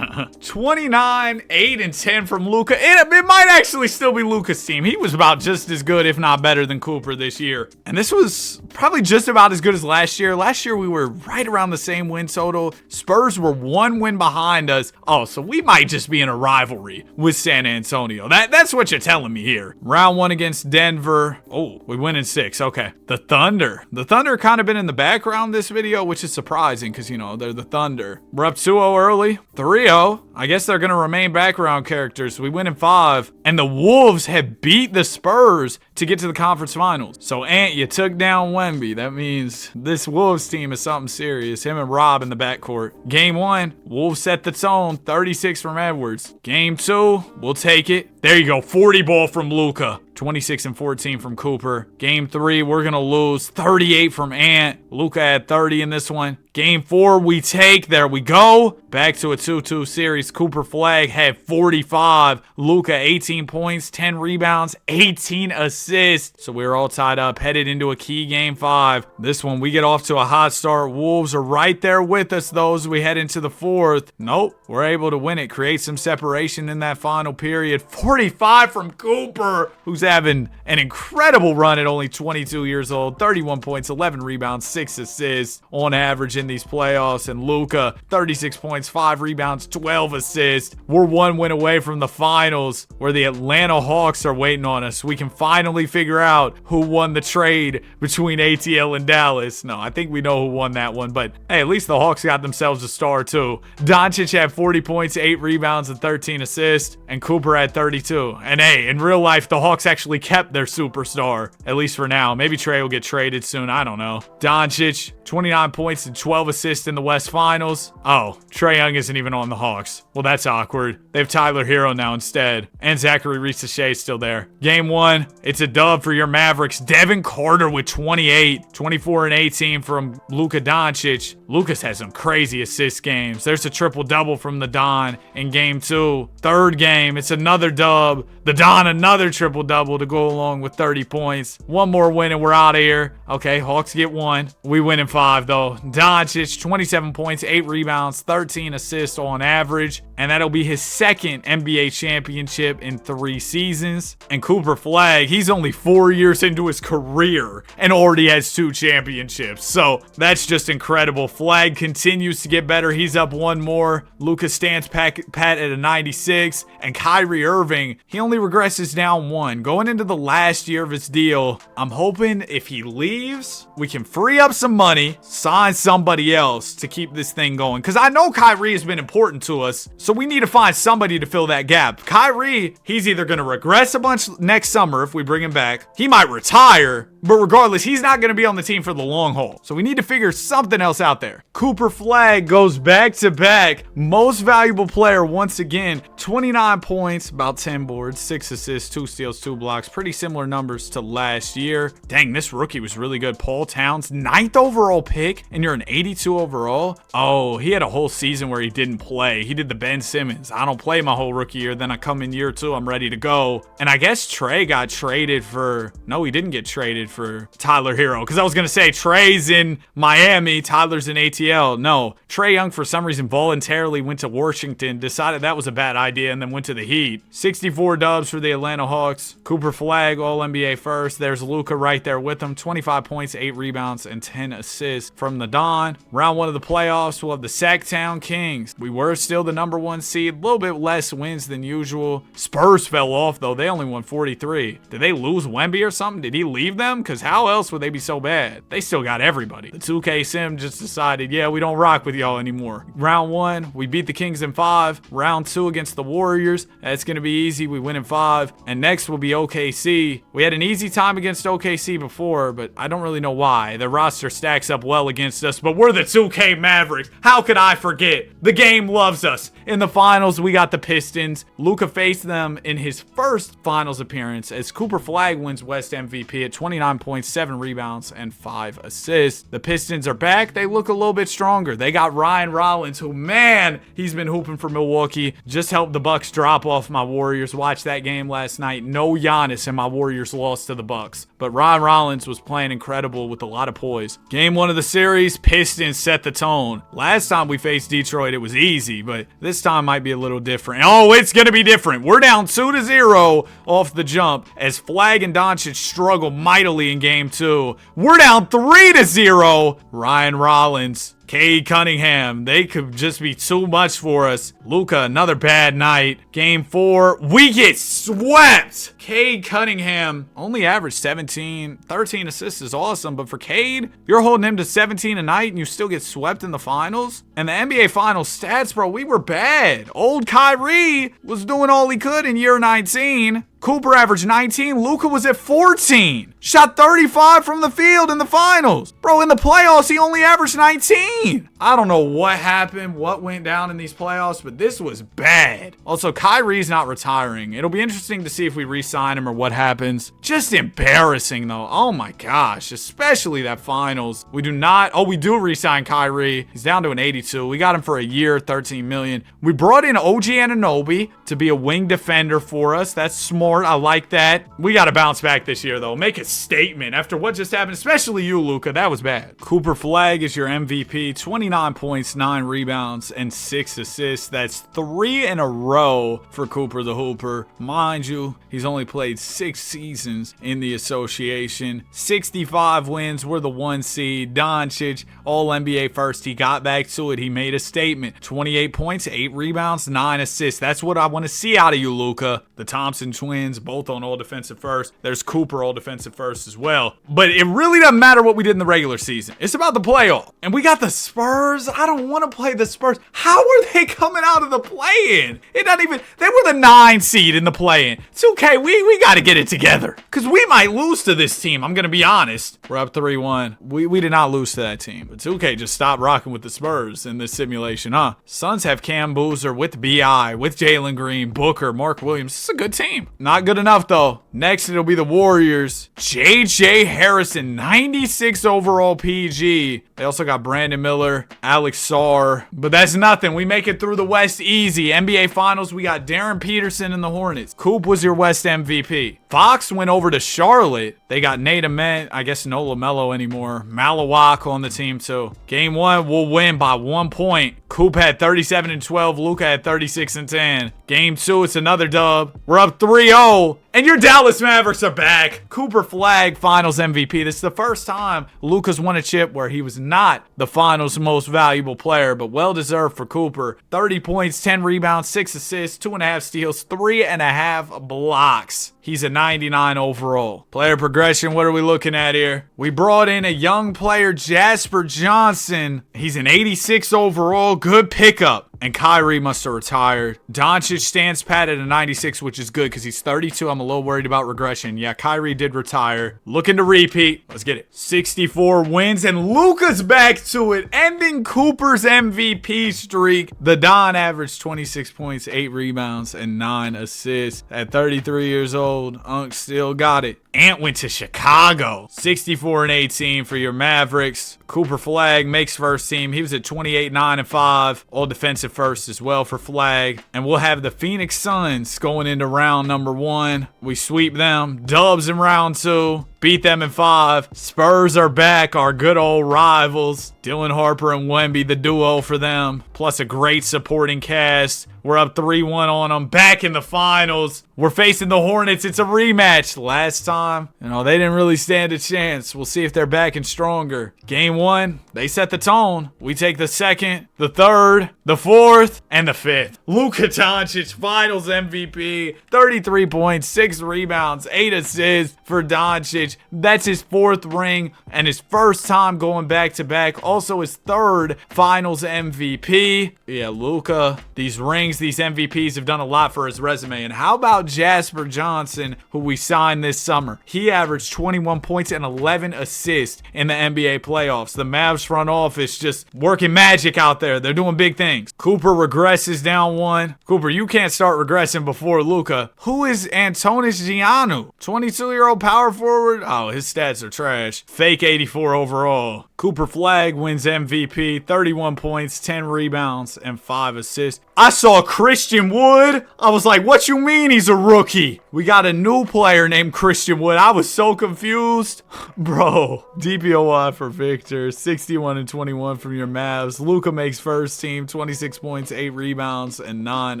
29, 8, and 10 from Luka. It might actually still be Luka's team. He was about just as good, if not better, than Cooper this year. And this was probably just about as good as last year. Last year, we were right around the same win total. Spurs were 1 win behind us. Oh, so we might just be in a rivalry with San Antonio. That's what you're telling me here. Round 1 against Denver. Oh, we win in 6. Okay. The Thunder. The Thunder kind of been in the background this video, which is surprising because, you know, they're the Thunder. We're up 2-0 early. 3-0. I guess they're going to remain background characters. We win in 5. And the Wolves have beat the Spurs to get to the conference finals. So, Ant, you took down Wemby. That means this Wolves team is something serious. Him and Rob in the backcourt. Game 1, Wolves set the tone. 36 from Edwards. Game 2, we'll take it. There you go. 40 ball from Luka. 26 and 14 from Cooper. Game 3, we're going to lose. 38 from Ant. Luka had 30 in this one. Game 4, we take. There we go. Back to a 2-2 series. Cooper Flag had 45. Luka, 18 points, 10 rebounds, 18 assists. So we're all tied up, headed into a key Game 5. This one, we get off to a hot start. Wolves are right there with us, though, as we head into the 4th. Nope. We're able to win it. Create some separation in that final period. 45 from Cooper, who's having an incredible run at only 22 years old. 31 points, 11 rebounds, 6 assists on average in these playoffs. And Luka, 36 points, 5 rebounds, 12 assists. We're 1 win away from the finals, where the Atlanta Hawks are waiting on us. We can finally figure out who won the trade between ATL and Dallas. No, I think we know who won that one, but hey, at least the Hawks got themselves a star too. Doncic had 40 points, 8 rebounds, and 13 assists, and Cooper had 32. And hey, in real life, the Hawks actually kept their superstar, at least for now. Maybe Trey will get traded soon, I don't know. Doncic, 29 points and 12 12 assists in the West Finals. Oh, Trae Young isn't even on the Hawks. Well, that's awkward. They have Tyler Hero now instead. And Zachary Reese-Shea is still there. Game 1, it's a dub for your Mavericks. Devin Carter with 28, 24 and 18 from Luka Doncic. Lucas has some crazy assist games. There's a triple-double from the Don in Game 2. Third game, it's another dub. The Don, another triple-double to go along with 30 points. One more win and we're out of here. Okay, Hawks get 1. We win in 5, though. Doncic, 27 points, 8 rebounds, 13 assists on average. And that'll be his second NBA championship in 3 seasons. And Cooper Flag, he's only 4 years into his career and already has 2 championships. So that's just incredible. Flag continues to get better. He's up 1 more. Luka stands pat at a 96. And Kyrie Irving, he only regresses down 1. Going into the last year of his deal, I'm hoping if he leaves, we can free up some money, sign somebody else to keep this thing going. Because I know Kyrie has been important to us, so we need to find somebody to fill that gap. Kyrie, he's either going to regress a bunch next summer if we bring him back. He might retire, but regardless, he's not going to be on the team for the long haul. So we need to figure something else out there. Cooper Flag goes back-to-back. Most valuable player once again. 29 points, about 10 boards, 6 assists, 2 steals, 2 blocks. Pretty similar numbers to last year. Dang, this rookie was really good. Paul Towns, 9th overall pick, and you're an 82 overall? Oh, he had a whole season where he didn't play. He did the Ben Simmons. I don't play my whole rookie year, then I come in year 2, I'm ready to go. And I guess Trae got traded for... No, he didn't get traded for Tyler Hero, because I was going to say Trae's in Miami, Tyler's in ATL. No, Trae Young for some reason voluntarily went to Washington, decided that was a bad idea, and then went to the Heat. 64 dubs for the Atlanta Hawks. Cooper Flag, All-NBA first. There's Luka right there with him. 25 points, 8 rebounds, and 10 assists from the Don. Round 1 of the playoffs, we'll have the Sacktown Kings. We were still the number 1 seed. A little bit less wins than usual. Spurs fell off, though. They only won 43. Did they lose Wemby or something? Did he leave them? Because how else would they be so bad? They still got everybody. The 2K sim just decided, yeah, we don't rock with y'all anymore. Round 1, we beat the Kings in 5. Round 2 against the Warriors. That's going to be easy. We win in 5. And next will be OKC. We had an easy time against OKC before, but I don't really know why. Their roster stacks up well against us, but we're the 2K Mavericks. How could I forget? The game loves us. In the finals, we got the Pistons. Luka faced them in his first finals appearance as Cooper Flag wins West MVP at 29 points, 7 rebounds, and 5 assists. The Pistons are back. They look a little bit stronger. They got Ryan Rollins, who, man, he's been hooping for Milwaukee. Just helped the Bucks drop off my Warriors. Watched that game last night. No Giannis, and my Warriors lost to the Bucks. But Ryan Rollins was playing incredible with a lot of poise. Game 1 of the series, Pistons set the tone. Last time we faced Detroit, it was easy, but this time might be a little different. Oh, it's going to be different. We're down 2-0 off the jump as Flag and Doncic struggle mightily in Game 2. We're down 3-0. Ryan Rollins, Cade Cunningham, they could just be too much for us. Luka, another bad night. Game 4, we get swept. Cade Cunningham only averaged 13 assists is awesome, but for Cade, you're holding him to 17 a night and you still get swept in the finals? And the NBA Finals stats, bro, we were bad. Old Kyrie was doing all he could in year 19. Cooper averaged 19. Luka was at 14. Shot 35 from the field in the finals. Bro, in the playoffs, he only averaged 19. I don't know what happened, what went down in these playoffs, but this was bad. Also, Kyrie's not retiring. It'll be interesting to see if we re-sign him or what happens. Just embarrassing, though. Oh, my gosh. Especially that finals. We do not... Oh, we do re-sign Kyrie. He's down to an 82. We got him for a year, $13 million. We brought in OG Anunoby to be a wing defender for us. That's smart. I like that. We got to bounce back this year, though. Make a statement after what just happened, especially you, Luka. That was bad. Cooper Flag is your MVP. 29 points, 9 rebounds, and 6 assists. That's 3 in a row for Cooper the Hooper. Mind you, he's only played 6 seasons in the association. 65 wins. We're the 1 seed. Doncic, All-NBA first. He got back to it. He made a statement. 28 points, 8 rebounds, 9 assists. That's what I want to see out of you, Luka. The Thompson twins, both on all defensive first. There's Cooper all defensive first as well. But it really doesn't matter what we did in the regular season. It's about the playoff. And we got the Spurs? I don't want to play the Spurs. How are they coming out of the play-in? It not even, they were the 9 seed in the play-in. It's okay, we got to get it together. Because we might lose to this team, I'm going to be honest. We're up 3-1. We did not lose to that team. It's okay, just stop rocking with the Spurs in this simulation, huh? Suns have Cam Boozer with B.I., with Jalen Green, Booker, Mark Williams. It's a good team. Not good enough, though. Next, it'll be the Warriors. J.J. Harrison, 96 overall PG. They also got Brandon Miller, Alex Sarr. But that's nothing. We make it through the West easy. NBA Finals, we got Darren Peterson and the Hornets. Coop was your West MVP. Fox went over to Charlotte. They got Nate Ament, I guess no LaMelo anymore. Malawak on the team too. Game 1, we'll win by 1 point. Coop had 37 and 12. Luka had 36 and 10. Game 2, it's another dub. We're up 3-0. And your Dallas Mavericks are back. Cooper Flagg, Finals MVP. This is the first time Luka's won a chip where he was not the Finals most valuable player, but well-deserved for Cooper. 30 points, 10 rebounds, 6 assists, 2.5 steals, 3.5 blocks. He's a 99 overall. Player progression, what are we looking at here? We brought in a young player, Jasper Johnson. He's an 86 overall. Good pickup. And Kyrie must have retired. Doncic stands pat at a 96, which is good because he's 32. I'm a little worried about regression. Yeah, Kyrie did retire. Looking to repeat. Let's get it. 64 wins, and Luka's back to it, ending Cooper's MVP streak. The Don averaged 26 points, 8 rebounds, and 9 assists. At 33 years old, Unk still got it. Ant went to Chicago. 64 and 18 for your Mavericks. Cooper Flagg makes first team. He was at 28, 9, and 5. All defensive first as well for Flagg. And we'll have the Phoenix Suns going into round number 1. We sweep them. Dubs in round 2. Beat them in 5. Spurs are back, our good old rivals. Dylan Harper and Wemby, the duo for them. Plus a great supporting cast. We're up 3-1 on them. Back in the finals. We're facing the Hornets. It's a rematch. Last time, they didn't really stand a chance. We'll see if they're back and stronger. Game 1, they set the tone. We take the 2nd, the 3rd, the 4th, and the 5th. Luka Doncic, Finals MVP. 33 points, 6 rebounds, 8 assists for Doncic. That's his 4th ring and his first time going back-to-back. Also his 3rd Finals MVP. Yeah, Luka, these rings, these MVPs have done a lot for his resume. And how about Jasper Johnson, who we signed this summer? He averaged 21 points and 11 assists in the NBA playoffs. The Mavs front office just working magic out there. They're doing big things. Cooper regresses down 1. Cooper, you can't start regressing before Luka. Who is Antonis Giannou? 22-year-old power forward? Oh, his stats are trash. Fake 84 overall. Cooper Flagg wins MVP, 31 points, 10 rebounds, and 5 assists. I saw Christian Wood. I was like, what you mean he's a rookie? We got a new player named Christian Wood. I was so confused. Bro, DPOY for Victor, 61 and 21 from your Mavs. Luka makes first team, 26 points, 8 rebounds, and 9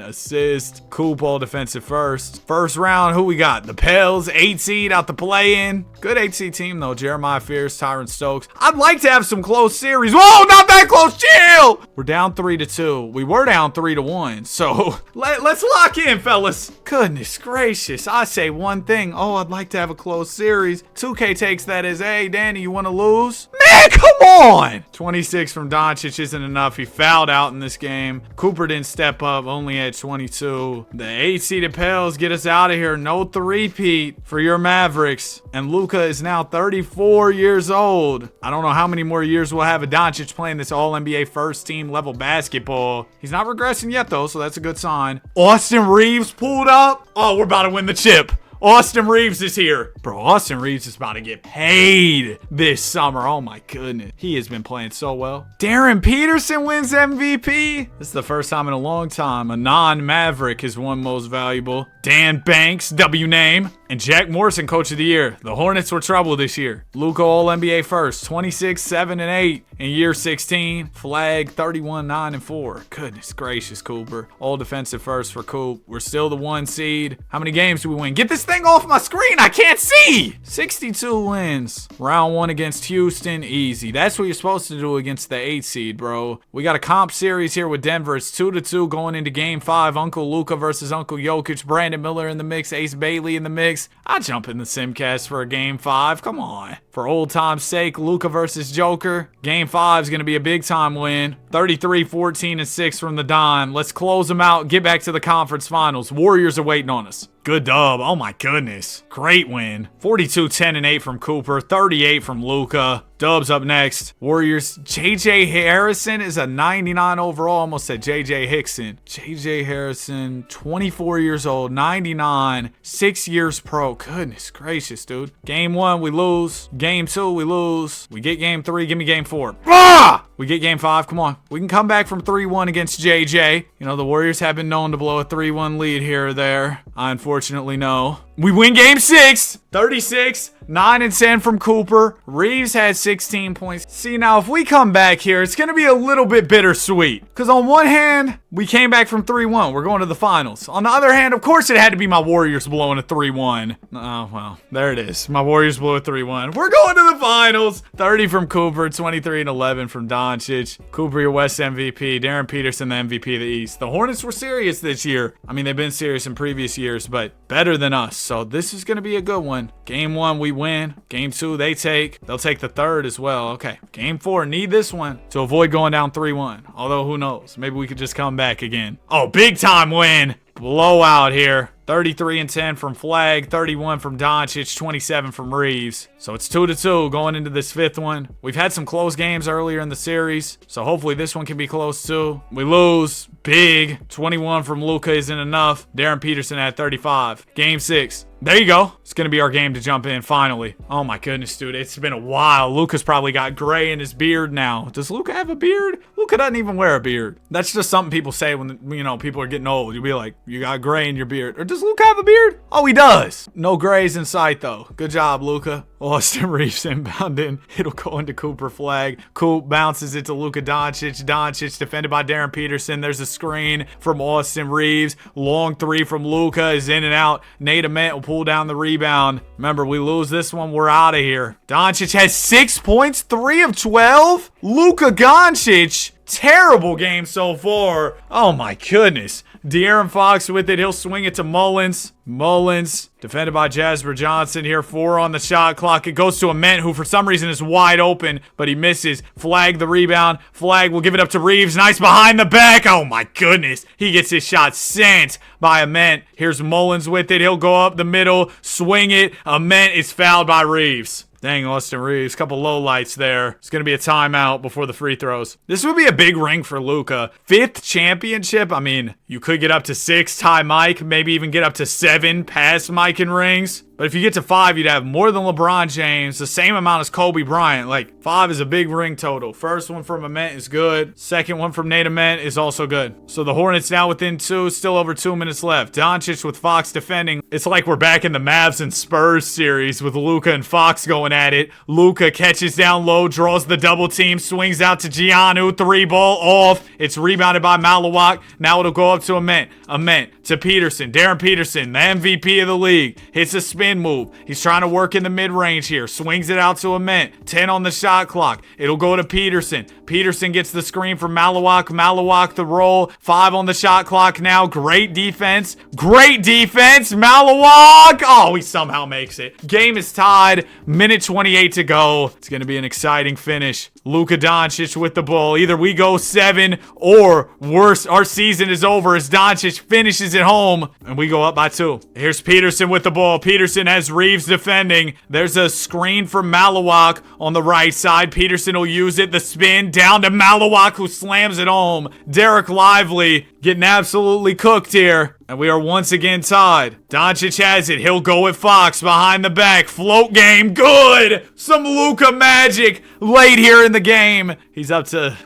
assists. Coop all defensive first. First round, who we got? The Pels, 8 seed out the play-in. Good 8 seed team though. Jeremiah Fierce, Tyron Stokes. I'd like to have some close series. Whoa, not that close. Chill. We're down 3-2. We were down 3-1. So let's lock in, fellas. Goodness gracious. I say one thing. Oh, I'd like to have a close series. 2K takes that as, hey, Danny, you want to lose? Man, come on. 26 from Doncic isn't enough. He fouled out in this game. Cooper didn't step up, only at 22. The 8-seeded Pels get us out of here. No 3-peat for your Mavericks. And Luka is now 34 years old. I don't know how many more years we'll have of Doncic playing this all-NBA first-team level basketball. He's not regressing yet, though, so that's a good sign. Austin Reeves pulled up. Oh, we're about to win the chip. Austin Reeves is here. Bro, Austin Reeves is about to get paid this summer. Oh my goodness. He has been playing so well. Darren Peterson wins MVP. This is the first time in a long time a non-Maverick has won most valuable. Dan Banks, W name. And Jack Morrison, Coach of the Year. The Hornets were trouble this year. Luka All-NBA first. 26, 7, and 8 in year 16. Flagg, 31, 9, and 4. Goodness gracious, Cooper. All defensive first for Coop. We're still the 1 seed. How many games do we win? Get this thing off my screen. I can't see. 62 wins. Round 1 against Houston. Easy. That's what you're supposed to do against the 8 seed, bro. We got a comp series here with Denver. It's 2-2 going into game 5. Uncle Luka versus Uncle Jokic. Brandon Miller in the mix. Ace Bailey in the mix. I'll jump in the Simcast for a game 5. Come on. for old time's sake. Luka versus Joker. Game 5 is going to be a big time win. 33, 14, and 6 from the Dime. Let's close them out. Get back to the conference finals. Warriors are waiting on us. Good dub. Oh my goodness. Great win. 42, 10, and 8 from Cooper. 38 from Luka. Dubs up next. Warriors. JJ Harrison is a 99 overall. Almost said JJ Hickson. JJ Harrison, 24 years old, 99, 6 years pro. Goodness gracious, dude. Game 1, we lose. Game 2, we lose. We get game 3. Give me game 4. Ah! We get game 5. Come on. We can come back from 3-1 against JJ. You know, the Warriors have been known to blow a 3-1 lead here or there. I unfortunately know. We win game 6. 36, 9 and 10 from Cooper. Reeves had 16 points. See, now if we come back here, it's going to be a little bit bittersweet. Because on one hand, we came back from 3-1. We're going to the finals. On the other hand, of course, it had to be my Warriors blowing a 3-1. Oh, well, there it is. My Warriors blew a 3-1. We're going to the finals. 30 from Cooper, 23 and 11 from Doncic. Cooper, your West MVP. Darren Peterson, the MVP of the East. The Hornets were serious this year. I mean, they've been serious in previous years, but better than us. So this is going to be a good one. Game 1, we win. Game 2, they take. They'll take the 3rd as well. Okay. Game 4, need this one to avoid going down 3-1. Although, who knows? Maybe we could just come back again. Oh, big time win. Blowout here. 33 and 10 from Flag, 31 from Doncic, 27 from Reeves. So it's 2-2 going into this 5th one. We've had some close games earlier in the series, so hopefully this one can be close too. We lose big. 21 from Luka isn't enough. Darren Peterson had 35. Game 6. There you go. It's going to be our game to jump in finally. Oh my goodness, dude. It's been a while. Luka's probably got gray in his beard now. Does Luka have a beard? Luka doesn't even wear a beard. That's just something people say when, you know, people are getting old. You'll be like, you got gray in your beard. Or does Luka have a beard? Oh, he does. No grays in sight, though. Good job, Luka. Austin Reeves inbounding. It'll go into Cooper Flag. Coop bounces it to Luka Doncic. Doncic defended by Darren Peterson. There's a screen from Austin Reeves. Long 3 from Luka is in and out. Nate Ament will pull down the rebound. Remember, we lose this one, we're out of here. Doncic has 6 points, 3 of 12. Luka Doncic, terrible game so far. Oh my goodness. De'Aaron Fox with it. He'll swing it to Mullins. Mullins, defended by Jasper Johnson here. 4 on the shot clock. It goes to Ament, who for some reason is wide open, but he misses. Flag the rebound. Flag will give it up to Reeves. Nice behind the back. Oh my goodness. He gets his shot sent by Ament. Here's Mullins with it. He'll go up the middle, swing it. Ament is fouled by Reeves. Dang, Austin Reeves. Couple lowlights there. It's going to be a timeout before the free throws. This would be a big ring for Luka. 5th championship. I mean, you could get up to 6, tie Mike. Maybe even get up to 7 past Mike in rings. But if you get to 5, you'd have more than LeBron James, the same amount as Kobe Bryant. Like, 5 is a big ring total. First one from Ament is good. Second one from Nate Ament is also good. So the Hornets now within 2, still over 2 minutes left. Doncic with Fox defending. It's like we're back in the Mavs and Spurs series with Luka and Fox going at it. Luka catches down low, draws the double team, swings out to Giannou, 3-ball off. It's rebounded by Malawak. Now it'll go up to Ament. Ament to Peterson. Darren Peterson, the MVP of the league, hits a spin move. He's trying to work in the mid-range here. Swings it out to Ament. 10 on the shot clock. It'll go to Peterson. Peterson gets the screen from Malawak. Malawak the roll. 5 on the shot clock now. Great defense. Great defense. Malawak. Oh, he somehow makes it. Game is tied. Minute 28 to go. It's going to be an exciting finish. Luka Doncic with the ball. Either we go 7 or worse, our season is over as Doncic finishes it home and we go up by 2. Here's Peterson with the ball. Peterson has Reeves defending. There's a screen from Malawak on the right side. Peterson will use it. The spin down to Malawak, who slams it home. Derek Lively getting absolutely cooked here. And we are once again tied. Doncic has it. He'll go with Fox behind the back. Float game. Good. Some Luka magic late here in the game. He's up to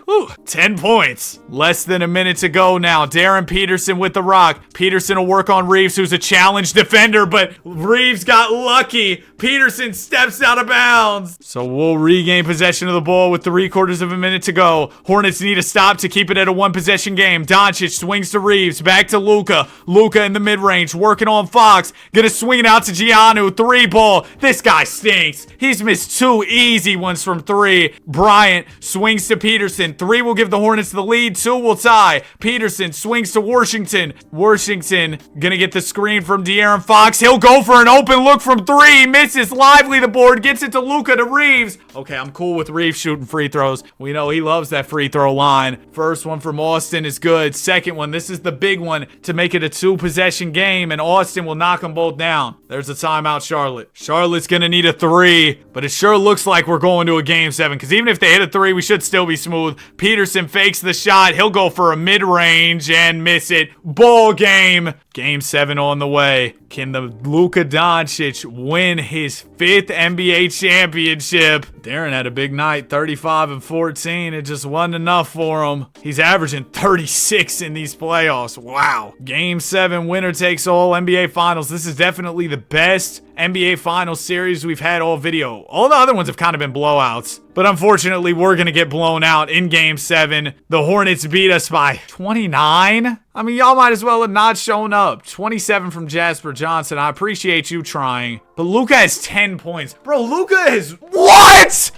10 points. Less than a minute to go now. Darren Peterson with the rock. Peterson will work on Reeves, who's a challenge defender, but Reeves got lucky. Peterson steps out of bounds. So we'll regain possession of the ball with 3/4 of a minute to go. Hornets need a stop to keep it at a 1-possession game. Doncic swings to Reeves. Back to Luka. Luka in the mid-range, working on Fox. Gonna swing it out to Giannou. 3-ball. This guy stinks. He's missed 2 easy ones from 3. Bryant swings Reeves to Peterson. 3 will give the Hornets the lead. 2 will tie. Peterson swings to Washington. Washington gonna get the screen from De'Aaron Fox. He'll go for an open look from 3. Misses. Lively the board. Gets it to Luka to Reeves. Okay, I'm cool with Reeves shooting free throws. We know he loves that free throw line. First one from Austin is good. Second one, this is the big one to make it a 2-possession game, and Austin will knock them both down. There's a timeout, Charlotte. Charlotte's gonna need a 3, but it sure looks like we're going to a game 7, because even if they hit a 3, we should still be smooth. Peterson fakes the shot. He'll go for a mid-range and miss it. Ball game. Game 7 on the way. Can the Luka Doncic win his 5th NBA championship? Darren had a big night, 35 and 14. It just wasn't enough for him. He's averaging 36 in these playoffs. Wow. Game 7, winner takes all NBA Finals. This is definitely the best NBA Finals series we've had all video. All the other ones have kind of been blowouts, but unfortunately, we're going to get blown out in Game 7. The Hornets beat us by 29. I mean, y'all might as well have not shown up. 27 from Jasper Johnson. I appreciate you trying. But Luka has 10 points. Bro, Luka is... What?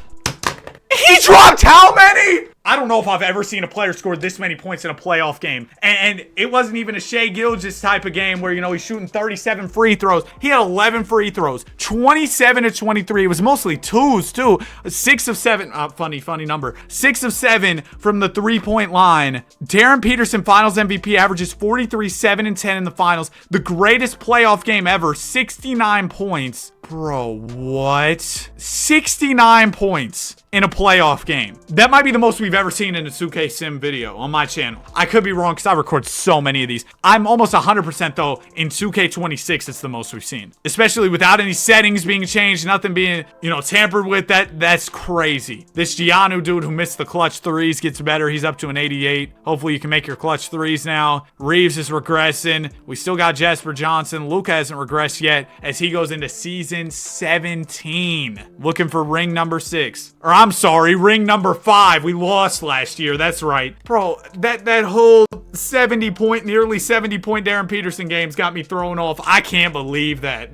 He dropped how many? I don't know if I've ever seen a player score this many points in a playoff game. And it wasn't even a Shai Gilgeous type of game where, you know, he's shooting 37 free throws. He had 11 free throws. 27 to 23. It was mostly 2s, too. 6 of 7. Funny number. 6 of 7 from the 3-point line. Darren Peterson, Finals MVP, averages 43, 7, and 10 in the finals. The greatest playoff game ever. 69 points. Bro, what? 69 points in a playoff game. That might be the most we've ever seen in a 2K Sim video on my channel. I could be wrong because I record so many of these. I'm almost 100% though, in 2K26, it's the most we've seen. Especially without any settings being changed, nothing being, you know, tampered with. That's crazy. This Giannou dude who missed the clutch 3s gets better. He's up to an 88. Hopefully you can make your clutch 3s now. Reeves is regressing. We still got Jasper Johnson. Luka hasn't regressed yet as he goes into season 17. Looking for ring number 6. Or I'm sorry, ring number 5. We lost last year. That's right. Bro, that whole 70 point, nearly 70 point Darren Peterson games got me thrown off. I can't believe that.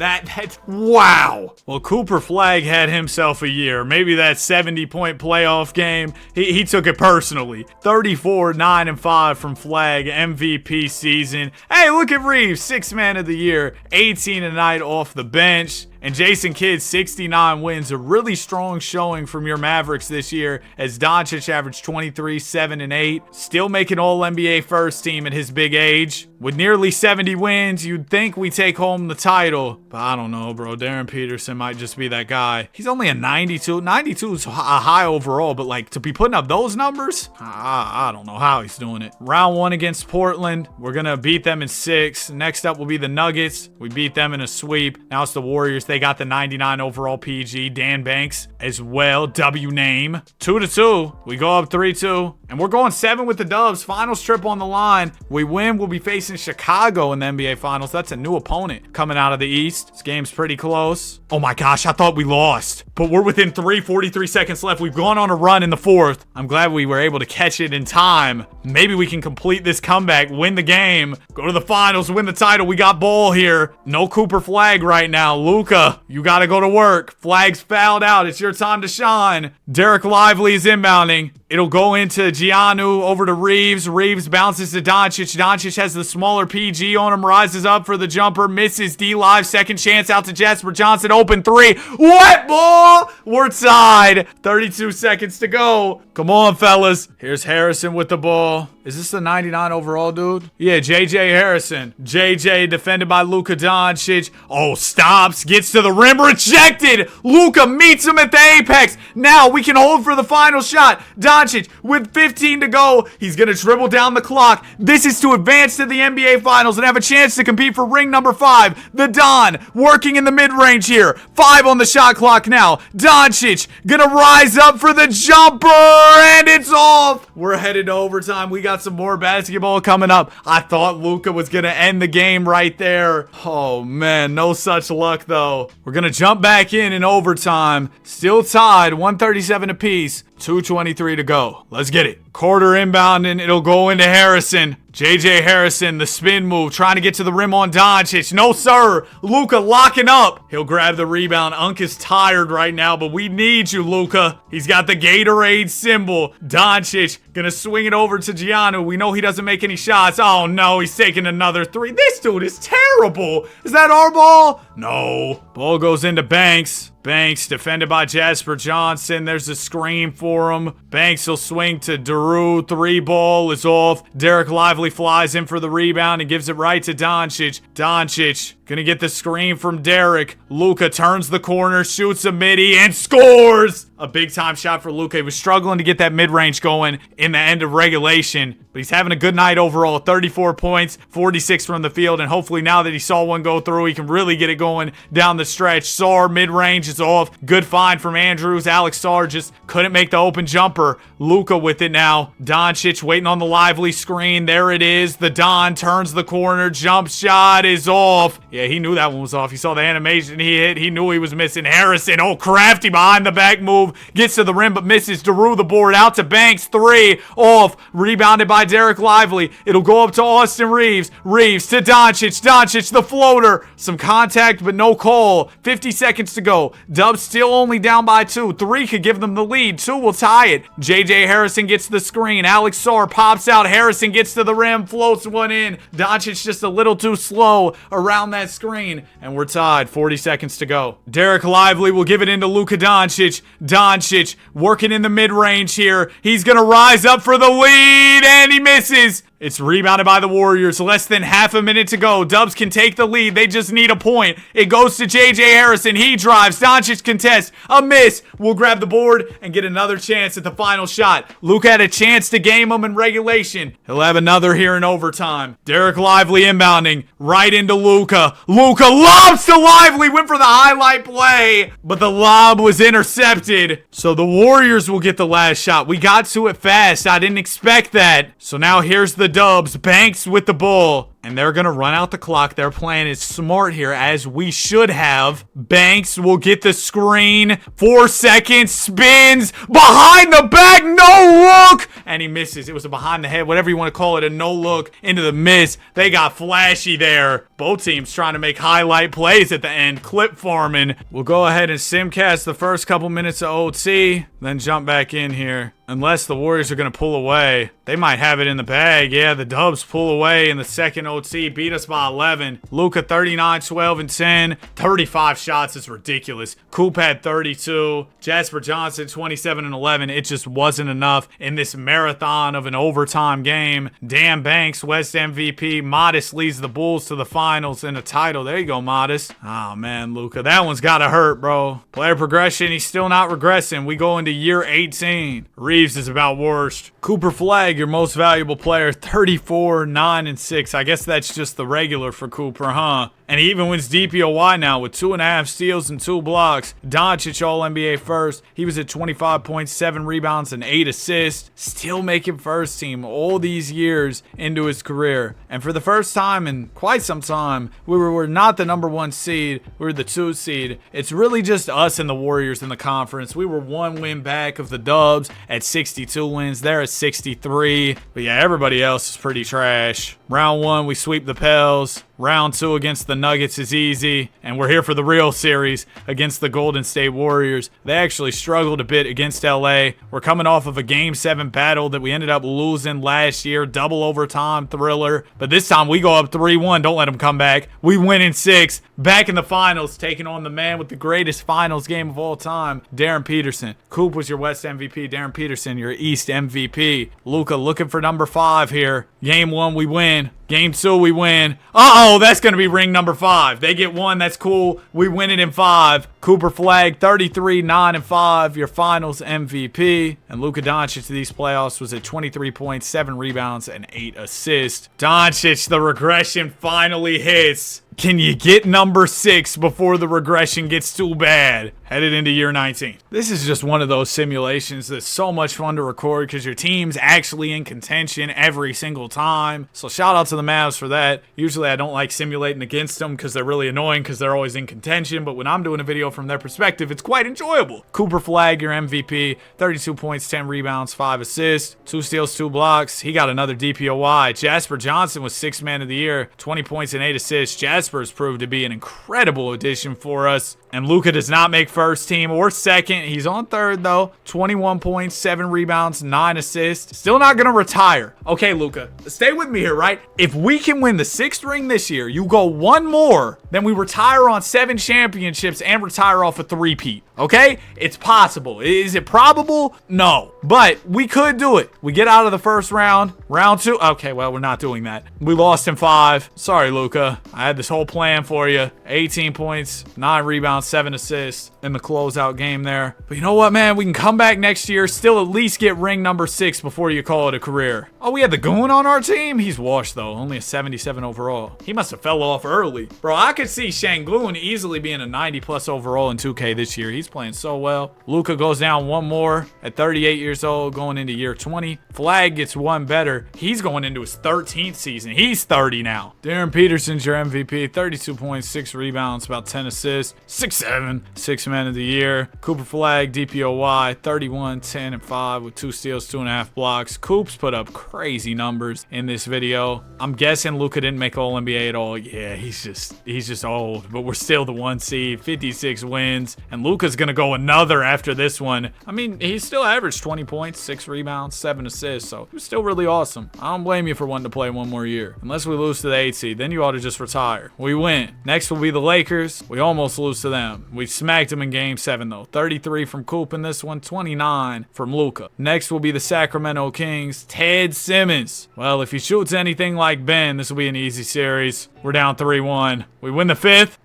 Wow. Well, Cooper Flagg had himself a year. Maybe that 70 point playoff game, he took it personally. 34, 9, and 5 from Flagg, MVP season. Hey, look at Reeves, 6th man of the year, 18 a night off the bench. And Jason Kidd, 69 wins, a really strong showing from your Mavericks this year as Doncic averaged 23, 7, and 8. Still making All-NBA first team at his big age. With nearly 70 wins, you'd think we take home the title. But I don't know, bro. Darren Peterson might just be that guy. He's only a 92. 92 is a high overall, but like to be putting up those numbers, I don't know how he's doing it. Round 1 against Portland. We're going to beat them in 6. Next up will be the Nuggets. We beat them in a sweep. Now it's the Warriors. They got the 99 overall PG. Dan Banks as well. W name. 2-2. We go up 3-2. And we're going 7 with the Dubs. Finals trip on the line. We win. We'll be facing Chicago in the NBA Finals. That's a new opponent coming out of the East. This game's pretty close. Oh my gosh, I thought we lost. But we're within 43 seconds left. We've gone on a run in the 4th. I'm glad we were able to catch it in time. Maybe we can complete this comeback, win the game, go to the finals, win the title. We got ball here. No Cooper Flagg right now. Luka, you got to go to work. Flagg's fouled out. It's your time to shine. Derek Lively is inbounding. It'll go into Giannou, over to Reeves. Reeves bounces to Doncic. Doncic has the smaller PG on him, rises up for the jumper, misses. D-Live, second chance out to Jasper Johnson, open 3. Wet ball! We're tied. 32 seconds to go. Come on, fellas. Here's Harrison with the ball. Is this the 99 overall, dude? Yeah, JJ Harrison. JJ defended by Luka Doncic. Oh, stops, gets to the rim, rejected. Luka meets him at the apex. Now we can hold for the final shot. Doncic with 15 to go. He's going to dribble down the clock. This is to advance to the NBA Finals and have a chance to compete for ring number 5. The Don working in the mid-range here. 5 on the shot clock now. Doncic going to rise up for the jumper, and it's off. We're headed to overtime. We got some more basketball coming up. I thought Luka was going to end the game right there. Oh, man. No such luck, though. We're going to jump back in overtime. Still tied. 137 apiece. 2:23 to go. Let's get it. Carter inbounding. It'll go into Harrison. JJ Harrison, the spin move, trying to get to the rim on Doncic. No, sir. Luka locking up. He'll grab the rebound. Unk is tired right now, but we need you, Luka. He's got the Gatorade symbol. Doncic gonna swing it over to Giannou. We know he doesn't make any shots. Oh, no, he's taking another three. This dude is terrible. Is that our ball? No. Ball goes into Banks. Banks defended by Jasper Johnson. There's a screen for him. Banks will swing to Drew. Three ball is off. Derek Lively flies in for the rebound and gives it right to Doncic. Doncic gonna get the screen from Derek. Luka turns the corner, shoots a midi, and scores! A big time shot for Luka. He was struggling to get that mid-range going in the end of regulation, but he's having a good night overall. 34 points, 46 from the field, and hopefully now that he saw one go through, he can really get it going down the stretch. Sarr, mid-range is off. Good find from Andrews. Alex Sarr just couldn't make the open jumper. Luka with it now. Doncic waiting on the Lively screen. There it is. The Don turns the corner. Jump shot is off. Yeah, he knew that one was off. He saw the animation he hit. He knew he was missing. Harrison, oh, crafty behind the back move. Gets to the rim but misses. Drew the board out to Banks. Three off. Rebounded by Derek Lively. It'll go up to Austin Reeves. Reeves to Doncic. Doncic the floater. Some contact but no call. 50 seconds to go. Dubs still only down by 2. 3 could give them the lead. 2 will tie it. JJ Harrison gets the screen. Alex Sarr pops out. Harrison gets to the rim. Floats one in. Doncic just a little too slow around that screen. And we're tied. 40 seconds to go. Derek Lively will give it into Luka Doncic. Doncic working in the mid-range here. He's going to rise up for the lead. And he misses. It's rebounded by the Warriors. Less than half a minute to go. Dubs can take the lead. They just need a point. It goes to JJ Harrison. He drives. Doncic contests. A miss. We'll grab the board and get another chance at the final shot. Luka had a chance to game him in regulation. He'll have another here in overtime. Derek Lively inbounding. Right into Luka. Luka lobs to Lively. Went for the highlight play. But the lob was intercepted. So the Warriors will get the last shot. We got to it fast. I didn't expect that. So now here's the Dubs. Banks with the ball. And they're going to run out the clock. Their plan is smart here, as we should have. Banks will get the screen. 4 seconds. Spins. Behind the back. No look. And he misses. It was a behind the head, whatever you want to call it. A no look into the miss. They got flashy there. Both teams trying to make highlight plays at the end. Clip farming. We'll go ahead and simcast the first couple minutes of OT. Then jump back in here. Unless the Warriors are going to pull away. They might have it in the bag. Yeah, the Dubs pull away in the second OT. Beat us by 11. Luka 39, 12, and 10. 35 shots is ridiculous. Coop had 32. Jasper Johnson 27 and 11. It just wasn't enough in this marathon of an overtime game. Dan Banks, West MVP. Modest leads the Bulls to the finals and a title. There you go, Modest. Oh, man, Luka. That one's got to hurt, bro. Player progression, he's still not regressing. We go into year 18. Reeves is about worst. Cooper Flagg, your most valuable player, 34, 9, and 6. I guess that's just the regular for Cooper, huh? And he even wins DPOY now with 2.5 steals and 2 blocks. Doncic All-NBA first. He was at 25 points, 7 rebounds, and 8 assists. Still making first team all these years into his career. And for the first time in quite some time, we were not the number 1 seed. We were the 2 seed. It's really just us and the Warriors in the conference. We were 1 win back of the Dubs at 62 wins. They're at 63. But yeah, everybody else is pretty trash. Round 1, we sweep the Pels. Round 2 against the Nuggets is easy, and we're here for the real series against the Golden State Warriors. They actually struggled a bit against LA. We're coming off of a Game 7 battle that we ended up losing last year, double overtime thriller, but this time we go up 3-1. Don't let them come back. We win in 6, back in the finals, taking on the man with the greatest finals game of all time, Darren Peterson. Coop was your West MVP, Darren Peterson your East MVP. Luka looking for number 5 here. Game 1 we win. Game 2, we win. Uh-oh, that's going to be ring number 5. They get 1, that's cool. We win it in 5. Cooper Flagg, 33, 9, and 5, your finals MVP. And Luka Doncic to these playoffs was at 23 points, 7 rebounds, and 8 assists. Doncic, the regression finally hits. Can you get number 6 before the regression gets too bad? Headed into year 19. This is just one of those simulations that's so much fun to record because your team's actually in contention every single time. So shout out to the Mavs for that. Usually I don't like simulating against them because they're really annoying because they're always in contention. But when I'm doing a video from their perspective, it's quite enjoyable. Cooper Flag, your MVP, 32 points, 10 rebounds, 5 assists, 2 steals, 2 blocks. He got another DPOY. Jasper Johnson was 6th man of the year, 20 points and 8 assists. Jasper's proved to be an incredible addition for us. And Luka does not make first team or second. He's on third, though. 21 points, 7 rebounds, 9 assists. Still not going to retire. Okay, Luka, stay with me here, right? If we can win the 6th ring this year, you go one more, then we retire on 7 championships and retire off a three-peat. Okay? It's possible. Is it probable? No. But we could do it. We get out of the first round. Round 2. Okay, well, we're not doing that. We lost in 5. Sorry, Luka. I had this whole plan for you. 18 points, 9 rebounds, 7 assists in the closeout game there. But you know what, man? We can come back next year, still at least get ring number 6 before you call it a career. Oh, we had the Goon on our team? He's washed, though. Only a 77 overall. He must have fell off early. Bro, I could see Şengün easily being a 90-plus overall in 2K this year. He's playing so well. Luka goes down one more at 38 years old, going into year 20. Flag gets one better. He's going into his 13th season. He's 30 now. Darren Peterson's your MVP. 32 points, 6 rebounds, about 10 assists. 6'7", 6th man of the year. Cooper Flag, DPOY, 31, 10, and 5 with 2 steals, 2.5 blocks. Coops put up crazy numbers in this video. I'm guessing Luka didn't make All-NBA at all. Yeah, he's just old, but we're still the 1 seed, 56 wins, and Luka's gonna go another after this one. I mean, he still averaged 20 points, 6 rebounds, 7 assists, so it was still really awesome. I don't blame you for wanting to play one more year. Unless we lose to the 8 seed, then you ought to just retire. We win. Next will be the Lakers. We almost lose to them. We smacked them in game 7 though. 33 from Coop in this one, 29 from Luka. Next will be the Sacramento Kings. Ted Simmons. Well, if he shoots anything like Ben, this will be an easy series. We're down 3-1. We win the 5th.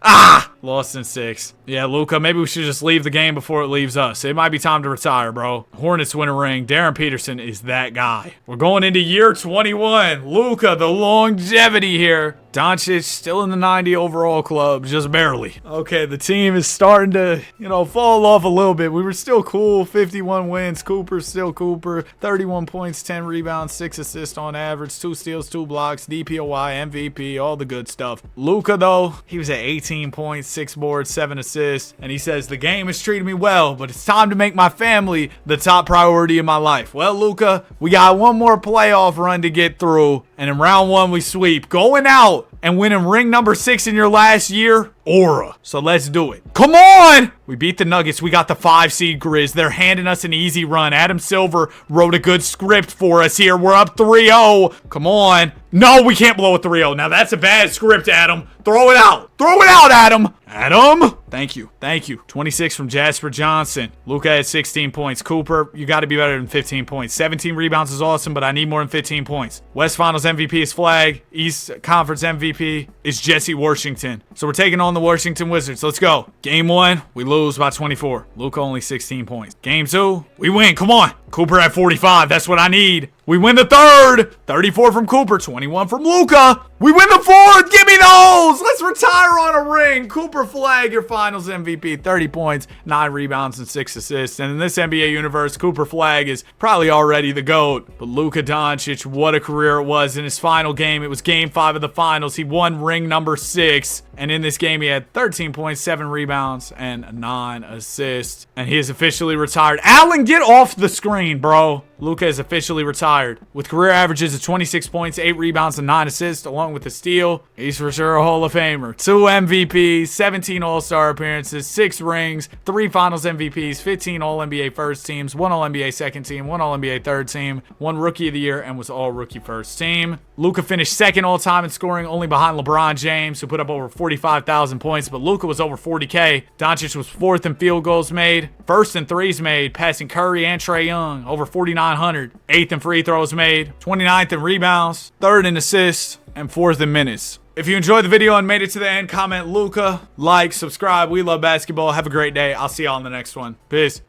Lost in 6. Yeah, Luka, maybe we should just leave the game before it leaves us. It might be time to retire, bro. Hornets win a ring. Darren Peterson is that guy. We're going into year 21. Luka, the longevity here. Doncic still in the 90 overall club, just barely. Okay, the team is starting to, fall off a little bit. We were still cool. 51 wins. Cooper's still Cooper. 31 points, 10 rebounds, 6 assists on average, 2 steals, 2 blocks, DPOY, MVP, all the good stuff. Luka, though, he was at 18 points, 6 boards, 7 assists, and he says, the game has treated me well, but it's time to make my family the top priority in my life. Well, Luka, we got one more playoff run to get through, and in round 1 we sweep. Going out and winning ring number 6 in your last year, aura. So let's do it. Come on! We beat the Nuggets. We got the 5 seed Grizz. They're handing us an easy run. Adam Silver wrote a good script for us here. We're up 3-0. Come on. No, we can't blow a 3-0. Now that's a bad script, Adam. Throw it out. Throw it out, Adam. Adam? Thank you. Thank you. 26 from Jasper Johnson. Luka had 16 points. Cooper, you got to be better than 15 points. 17 rebounds is awesome, but I need more than 15 points. West Finals MVP is Flag. East Conference MVP is Jesse Washington. So we're taking on the Washington Wizards. Let's go. Game 1, we lose by 24. Luka only 16 points. Game 2, we win. Come on. Cooper at 45. That's what I need. We win the 3rd. 34 from Cooper. 21 from Luka. We win the 4th. Give me those. Let's retire on a ring. Cooper Flag, your finals MVP. 30 points, 9 rebounds, and 6 assists. And in this NBA universe, Cooper Flag is probably already the GOAT. But Luka Doncic, what a career it was. In his final game, it was game 5 of the finals. He won ring number 6. And in this game, he had 13 points, 7 rebounds, and 9 assists. And he is officially retired. Allen, get off the screen, bro. Luka is officially retired. With career averages of 26 points, 8 rebounds, and 9 assists, along with a steal, he's for sure a Hall of Famer. 2 MVPs, 17 All-Star appearances, 6 rings, 3 Finals MVPs, 15 All-NBA first teams, 1 All-NBA second team, 1 All-NBA third team, 1 Rookie of the Year, and was All-Rookie first team. Luka finished 2nd all-time in scoring, only behind LeBron James, who put up over 45,000 points, but Luka was over 40K. Doncic was 4th in field goals made, 1st in threes made, passing Curry and Trae Young, over 4,900. 8th in free throws made, 29th in rebounds, 3rd in assists, and 4th in minutes. If you enjoyed the video and made it to the end, comment Luka, like, subscribe. We love basketball. Have a great day. I'll see y'all in the next one. Peace.